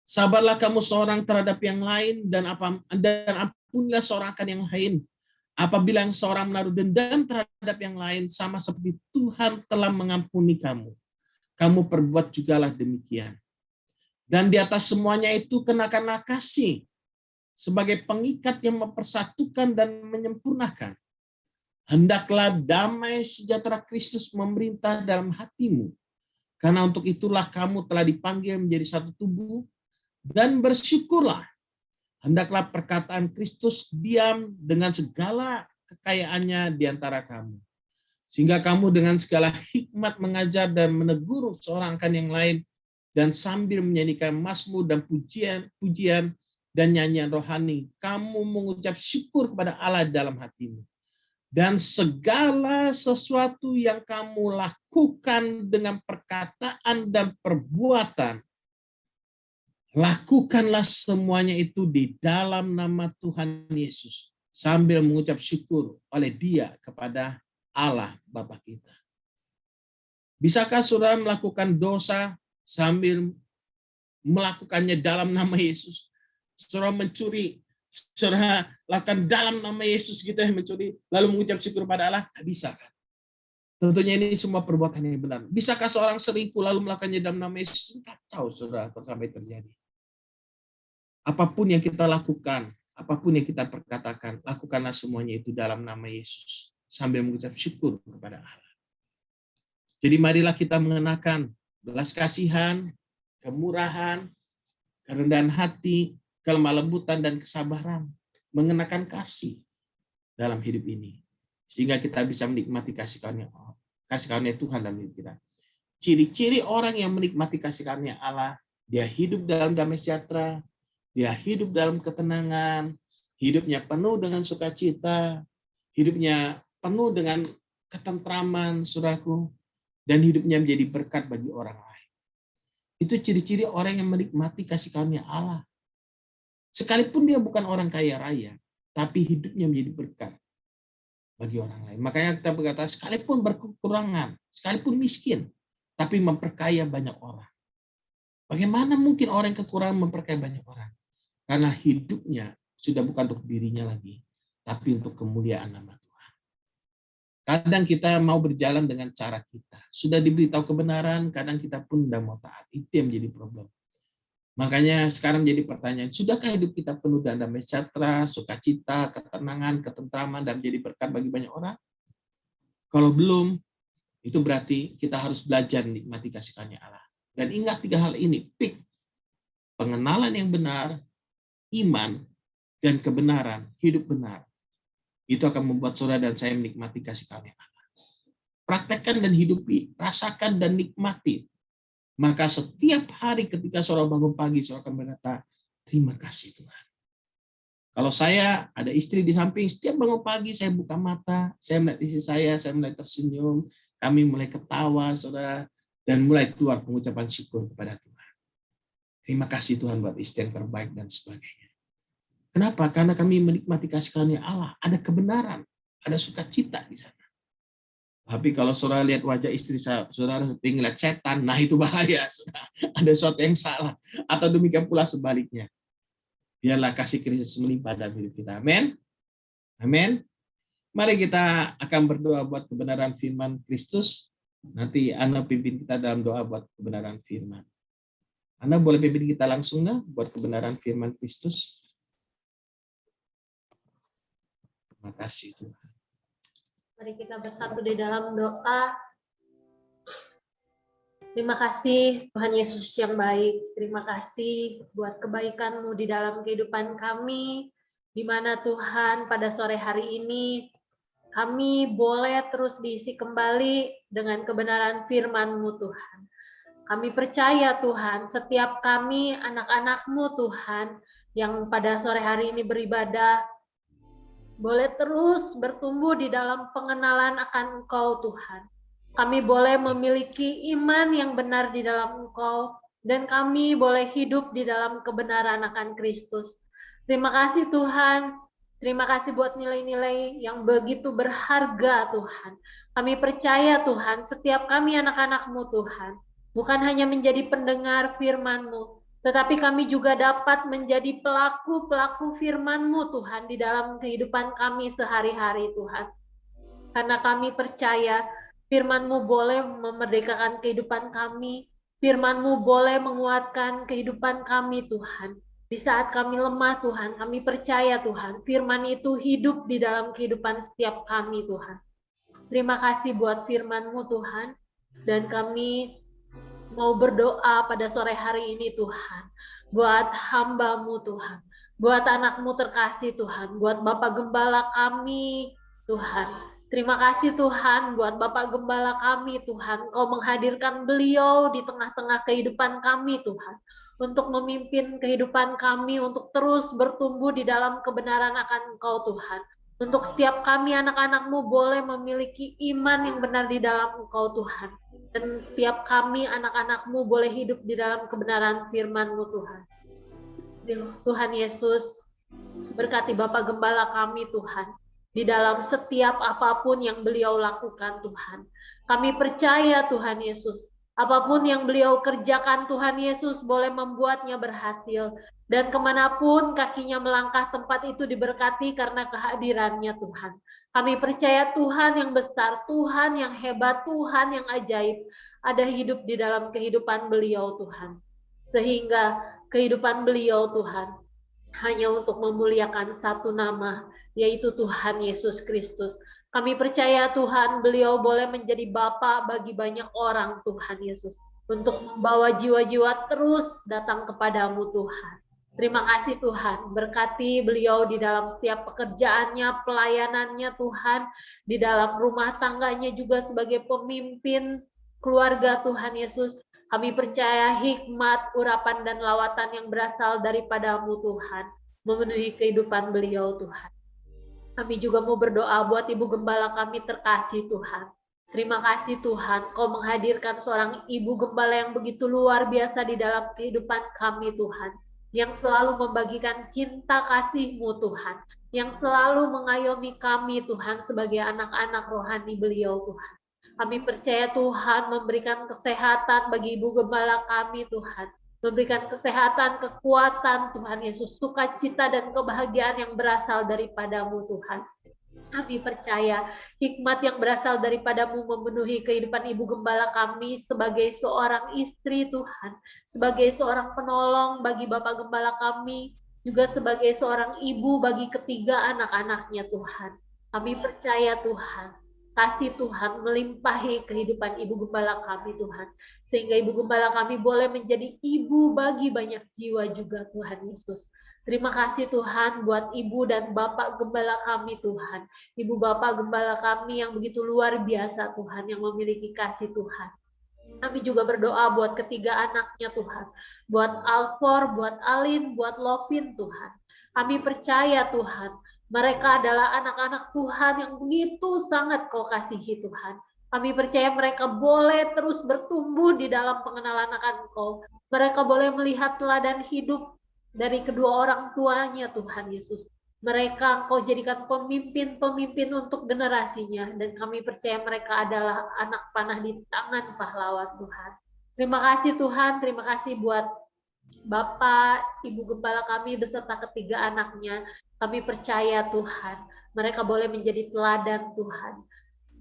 Sabarlah kamu seorang terhadap yang lain, dan ampunilah seorang akan yang lain. Apabila yang seorang menaruh dendam terhadap yang lain, sama seperti Tuhan telah mengampuni kamu, kamu perbuat jugalah demikian. Dan di atas semuanya itu kenakanlah kasih sebagai pengikat yang mempersatukan dan menyempurnakan. Hendaklah damai sejahtera Kristus memerintah dalam hatimu, karena untuk itulah kamu telah dipanggil menjadi satu tubuh, dan bersyukurlah. Hendaklah perkataan Kristus diam dengan segala kekayaannya di antara kamu, sehingga kamu dengan segala hikmat mengajar dan menegur seorang akan yang lain, dan sambil menyanyikan mazmur dan pujian dan nyanyian rohani, kamu mengucap syukur kepada Allah dalam hatimu. Dan segala sesuatu yang kamu lakukan dengan perkataan dan perbuatan, lakukanlah semuanya itu di dalam nama Tuhan Yesus, sambil mengucap syukur oleh Dia kepada Allah Bapa kita. Bisakah saudara melakukan dosa sambil melakukannya dalam nama Yesus? Saudara mencuri, saudara lakukan dalam nama Yesus gitu, mencuri, lalu mengucap syukur pada Allah? Tidak bisa kan? Tentunya ini semua perbuatan yang benar. Bisakah seorang selingkuh lalu melakukannya dalam nama Yesus? Kacau, saudara, sampai terjadi. Apapun yang kita lakukan, apapun yang kita perkatakan, lakukanlah semuanya itu dalam nama Yesus, sambil mengucap syukur kepada Allah. Jadi marilah kita mengenakan belas kasihan, kemurahan, kerendahan hati, kelemah lembutan, dan kesabaran. Mengenakan kasih dalam hidup ini, sehingga kita bisa menikmati kasih karunia Tuhan dalam hidup kita. Ciri-ciri orang yang menikmati kasih karunia Allah, dia hidup dalam damai sejahtera, dia hidup dalam ketenangan, hidupnya penuh dengan sukacita, hidupnya penuh dengan ketentraman, saudaraku, dan hidupnya menjadi berkat bagi orang lain. Itu ciri-ciri orang yang menikmati kasih karunia Allah. Sekalipun dia bukan orang kaya raya, tapi hidupnya menjadi berkat bagi orang lain. Makanya kita berkata, sekalipun berkekurangan, sekalipun miskin, tapi memperkaya banyak orang. Bagaimana mungkin orang yang kekurangan memperkaya banyak orang? Karena hidupnya sudah bukan untuk dirinya lagi, tapi untuk kemuliaan nama Tuhan. Kadang kita mau berjalan dengan cara kita. Sudah diberitahu kebenaran, kadang kita pun tidak mau taat. Itu yang menjadi problem. Makanya sekarang jadi pertanyaan, sudahkah hidup kita penuh dengan damai sejahtera, sukacita, ketenangan, ketentraman, dan menjadi berkat bagi banyak orang? Kalau belum, itu berarti kita harus belajar menikmati kasih karunia Allah. Dan ingat 3 hal ini, pengenalan yang benar, iman, dan kebenaran, hidup benar. Itu akan membuat saudara dan saya menikmati kasih karunia Allah. Praktekkan dan hidupi, rasakan dan nikmati. Maka setiap hari ketika saudara bangun pagi, saudara akan berkata, terima kasih Tuhan. Kalau saya ada istri di samping, setiap bangun pagi saya buka mata, saya melihat istri saya mulai tersenyum, kami mulai ketawa, saudara, dan mulai keluar pengucapan syukur kepada Tuhan. Terima kasih Tuhan buat istri yang terbaik dan sebagainya. Kenapa? Karena kami menikmati kasih karunia Allah. Ada kebenaran, ada sukacita di sana. Tapi kalau saudara lihat wajah istri saudara seperti ngeliat setan, nah itu bahaya. Saudara. Ada sesuatu yang salah. Atau demikian pula sebaliknya. Biarlah kasih Kristus melimpah dalam hidup kita. Amin. Amin. Mari kita akan berdoa buat kebenaran firman Kristus. Nanti Ana pimpin kita dalam doa buat kebenaran firman. Ana boleh pimpin kita langsung buat kebenaran firman Kristus. Terima kasih Tuhan. Mari kita bersatu di dalam doa. Terima kasih Tuhan Yesus yang baik. Terima kasih buat kebaikan-Mu di dalam kehidupan kami. Di mana Tuhan pada sore hari ini kami boleh terus diisi kembali dengan kebenaran firman-Mu Tuhan. Kami percaya Tuhan, setiap kami anak-anak-Mu Tuhan yang pada sore hari ini beribadah, boleh terus bertumbuh di dalam pengenalan akan Engkau Tuhan. Kami boleh memiliki iman yang benar di dalam Engkau, dan kami boleh hidup di dalam kebenaran akan Kristus. Terima kasih Tuhan, terima kasih buat nilai-nilai yang begitu berharga Tuhan. Kami percaya Tuhan, setiap kami anak-anak-Mu Tuhan, bukan hanya menjadi pendengar firman-Mu, tetapi kami juga dapat menjadi pelaku-pelaku firman-Mu Tuhan di dalam kehidupan kami sehari-hari Tuhan. Karena kami percaya firman-Mu boleh memerdekakan kehidupan kami, firman-Mu boleh menguatkan kehidupan kami Tuhan. Di saat kami lemah Tuhan, kami percaya Tuhan, firman itu hidup di dalam kehidupan setiap kami Tuhan. Terima kasih buat firman-Mu Tuhan, dan kami mau berdoa pada sore hari ini Tuhan, buat hamba-Mu Tuhan, buat anak-Mu terkasih Tuhan, buat Bapak Gembala kami Tuhan. Terima kasih Tuhan buat Bapak Gembala kami Tuhan, Kau menghadirkan beliau di tengah-tengah kehidupan kami Tuhan, untuk memimpin kehidupan kami, untuk terus bertumbuh di dalam kebenaran akan Engkau Tuhan. Untuk setiap kami anak-anak-Mu boleh memiliki iman yang benar di dalam Engkau Tuhan. Dan setiap kami anak-anak-Mu boleh hidup di dalam kebenaran firman-Mu Tuhan. Tuhan Yesus, berkati Bapak Gembala kami Tuhan, di dalam setiap apapun yang beliau lakukan Tuhan. Kami percaya Tuhan Yesus, apapun yang beliau kerjakan Tuhan Yesus boleh membuatnya berhasil. Dan kemanapun kakinya melangkah, tempat itu diberkati karena kehadirannya Tuhan. Kami percaya Tuhan yang besar, Tuhan yang hebat, Tuhan yang ajaib, ada hidup di dalam kehidupan beliau Tuhan. Sehingga kehidupan beliau Tuhan hanya untuk memuliakan satu nama, yaitu Tuhan Yesus Kristus. Kami percaya Tuhan, beliau boleh menjadi Bapa bagi banyak orang Tuhan Yesus, untuk membawa jiwa-jiwa terus datang kepadamu Tuhan. Terima kasih Tuhan, berkati beliau di dalam setiap pekerjaannya, pelayanannya Tuhan, di dalam rumah tangganya juga sebagai pemimpin keluarga Tuhan Yesus. Kami percaya hikmat, urapan, dan lawatan yang berasal daripada-Mu Tuhan, memenuhi kehidupan beliau Tuhan. Kami juga mau berdoa buat Ibu Gembala kami terkasih Tuhan. Terima kasih Tuhan, Kau menghadirkan seorang Ibu Gembala yang begitu luar biasa di dalam kehidupan kami Tuhan, yang selalu membagikan cinta kasih-Mu Tuhan, yang selalu mengayomi kami Tuhan sebagai anak-anak rohani beliau Tuhan. Kami percaya Tuhan memberikan kesehatan bagi Ibu Gembala kami Tuhan, memberikan kesehatan, kekuatan Tuhan Yesus, sukacita dan kebahagiaan yang berasal daripada-Mu Tuhan. Kami percaya hikmat yang berasal daripada-Mu memenuhi kehidupan Ibu Gembala kami sebagai seorang istri Tuhan, sebagai seorang penolong bagi Bapak Gembala kami, juga sebagai seorang ibu bagi ketiga anak-anaknya Tuhan. Kami percaya Tuhan, kasih Tuhan melimpahi kehidupan Ibu Gembala kami Tuhan, sehingga Ibu Gembala kami boleh menjadi ibu bagi banyak jiwa juga Tuhan Yesus. Terima kasih Tuhan buat Ibu dan Bapak Gembala kami Tuhan. Ibu Bapak Gembala kami yang begitu luar biasa Tuhan, yang memiliki kasih Tuhan. Kami juga berdoa buat ketiga anaknya Tuhan, buat Alfor, buat Alin, buat Lopin Tuhan. Kami percaya Tuhan, mereka adalah anak-anak Tuhan yang begitu sangat Kau kasihi Tuhan. Kami percaya mereka boleh terus bertumbuh di dalam pengenalan akan Kau. Mereka boleh melihat teladan hidup dari kedua orang tuanya Tuhan Yesus. Mereka Kau jadikan pemimpin-pemimpin untuk generasinya, dan kami percaya mereka adalah anak panah di tangan pahlawan Tuhan. Terima kasih Tuhan, terima kasih buat Bapak, Ibu Gembala kami beserta ketiga anaknya. Kami percaya Tuhan, mereka boleh menjadi teladan Tuhan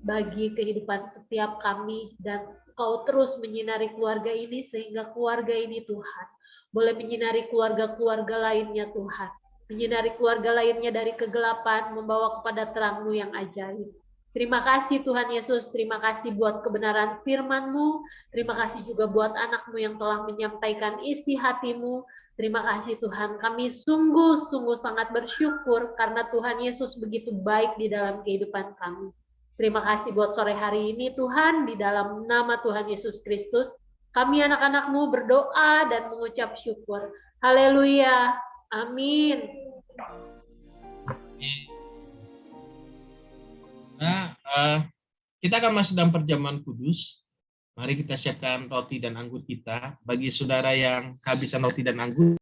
bagi kehidupan setiap kami, dan Kau terus menyinari keluarga ini sehingga keluarga ini Tuhan boleh menyinari keluarga-keluarga lainnya Tuhan, menyinari keluarga lainnya dari kegelapan, membawa kepada terang-Mu yang ajaib. Terima kasih Tuhan Yesus, terima kasih buat kebenaran firman-Mu, terima kasih juga buat anak-Mu yang telah menyampaikan isi hati-Mu. Terima kasih Tuhan, kami sungguh-sungguh sangat bersyukur karena Tuhan Yesus begitu baik di dalam kehidupan kami. Terima kasih buat sore hari ini Tuhan, di dalam nama Tuhan Yesus Kristus, kami anak-anak-Mu berdoa dan mengucap syukur. Haleluya, amin. Nah, kita akan masuk dalam perjamuan kudus. Mari kita siapkan roti dan anggur kita. Bagi saudara yang kehabisan roti dan anggur,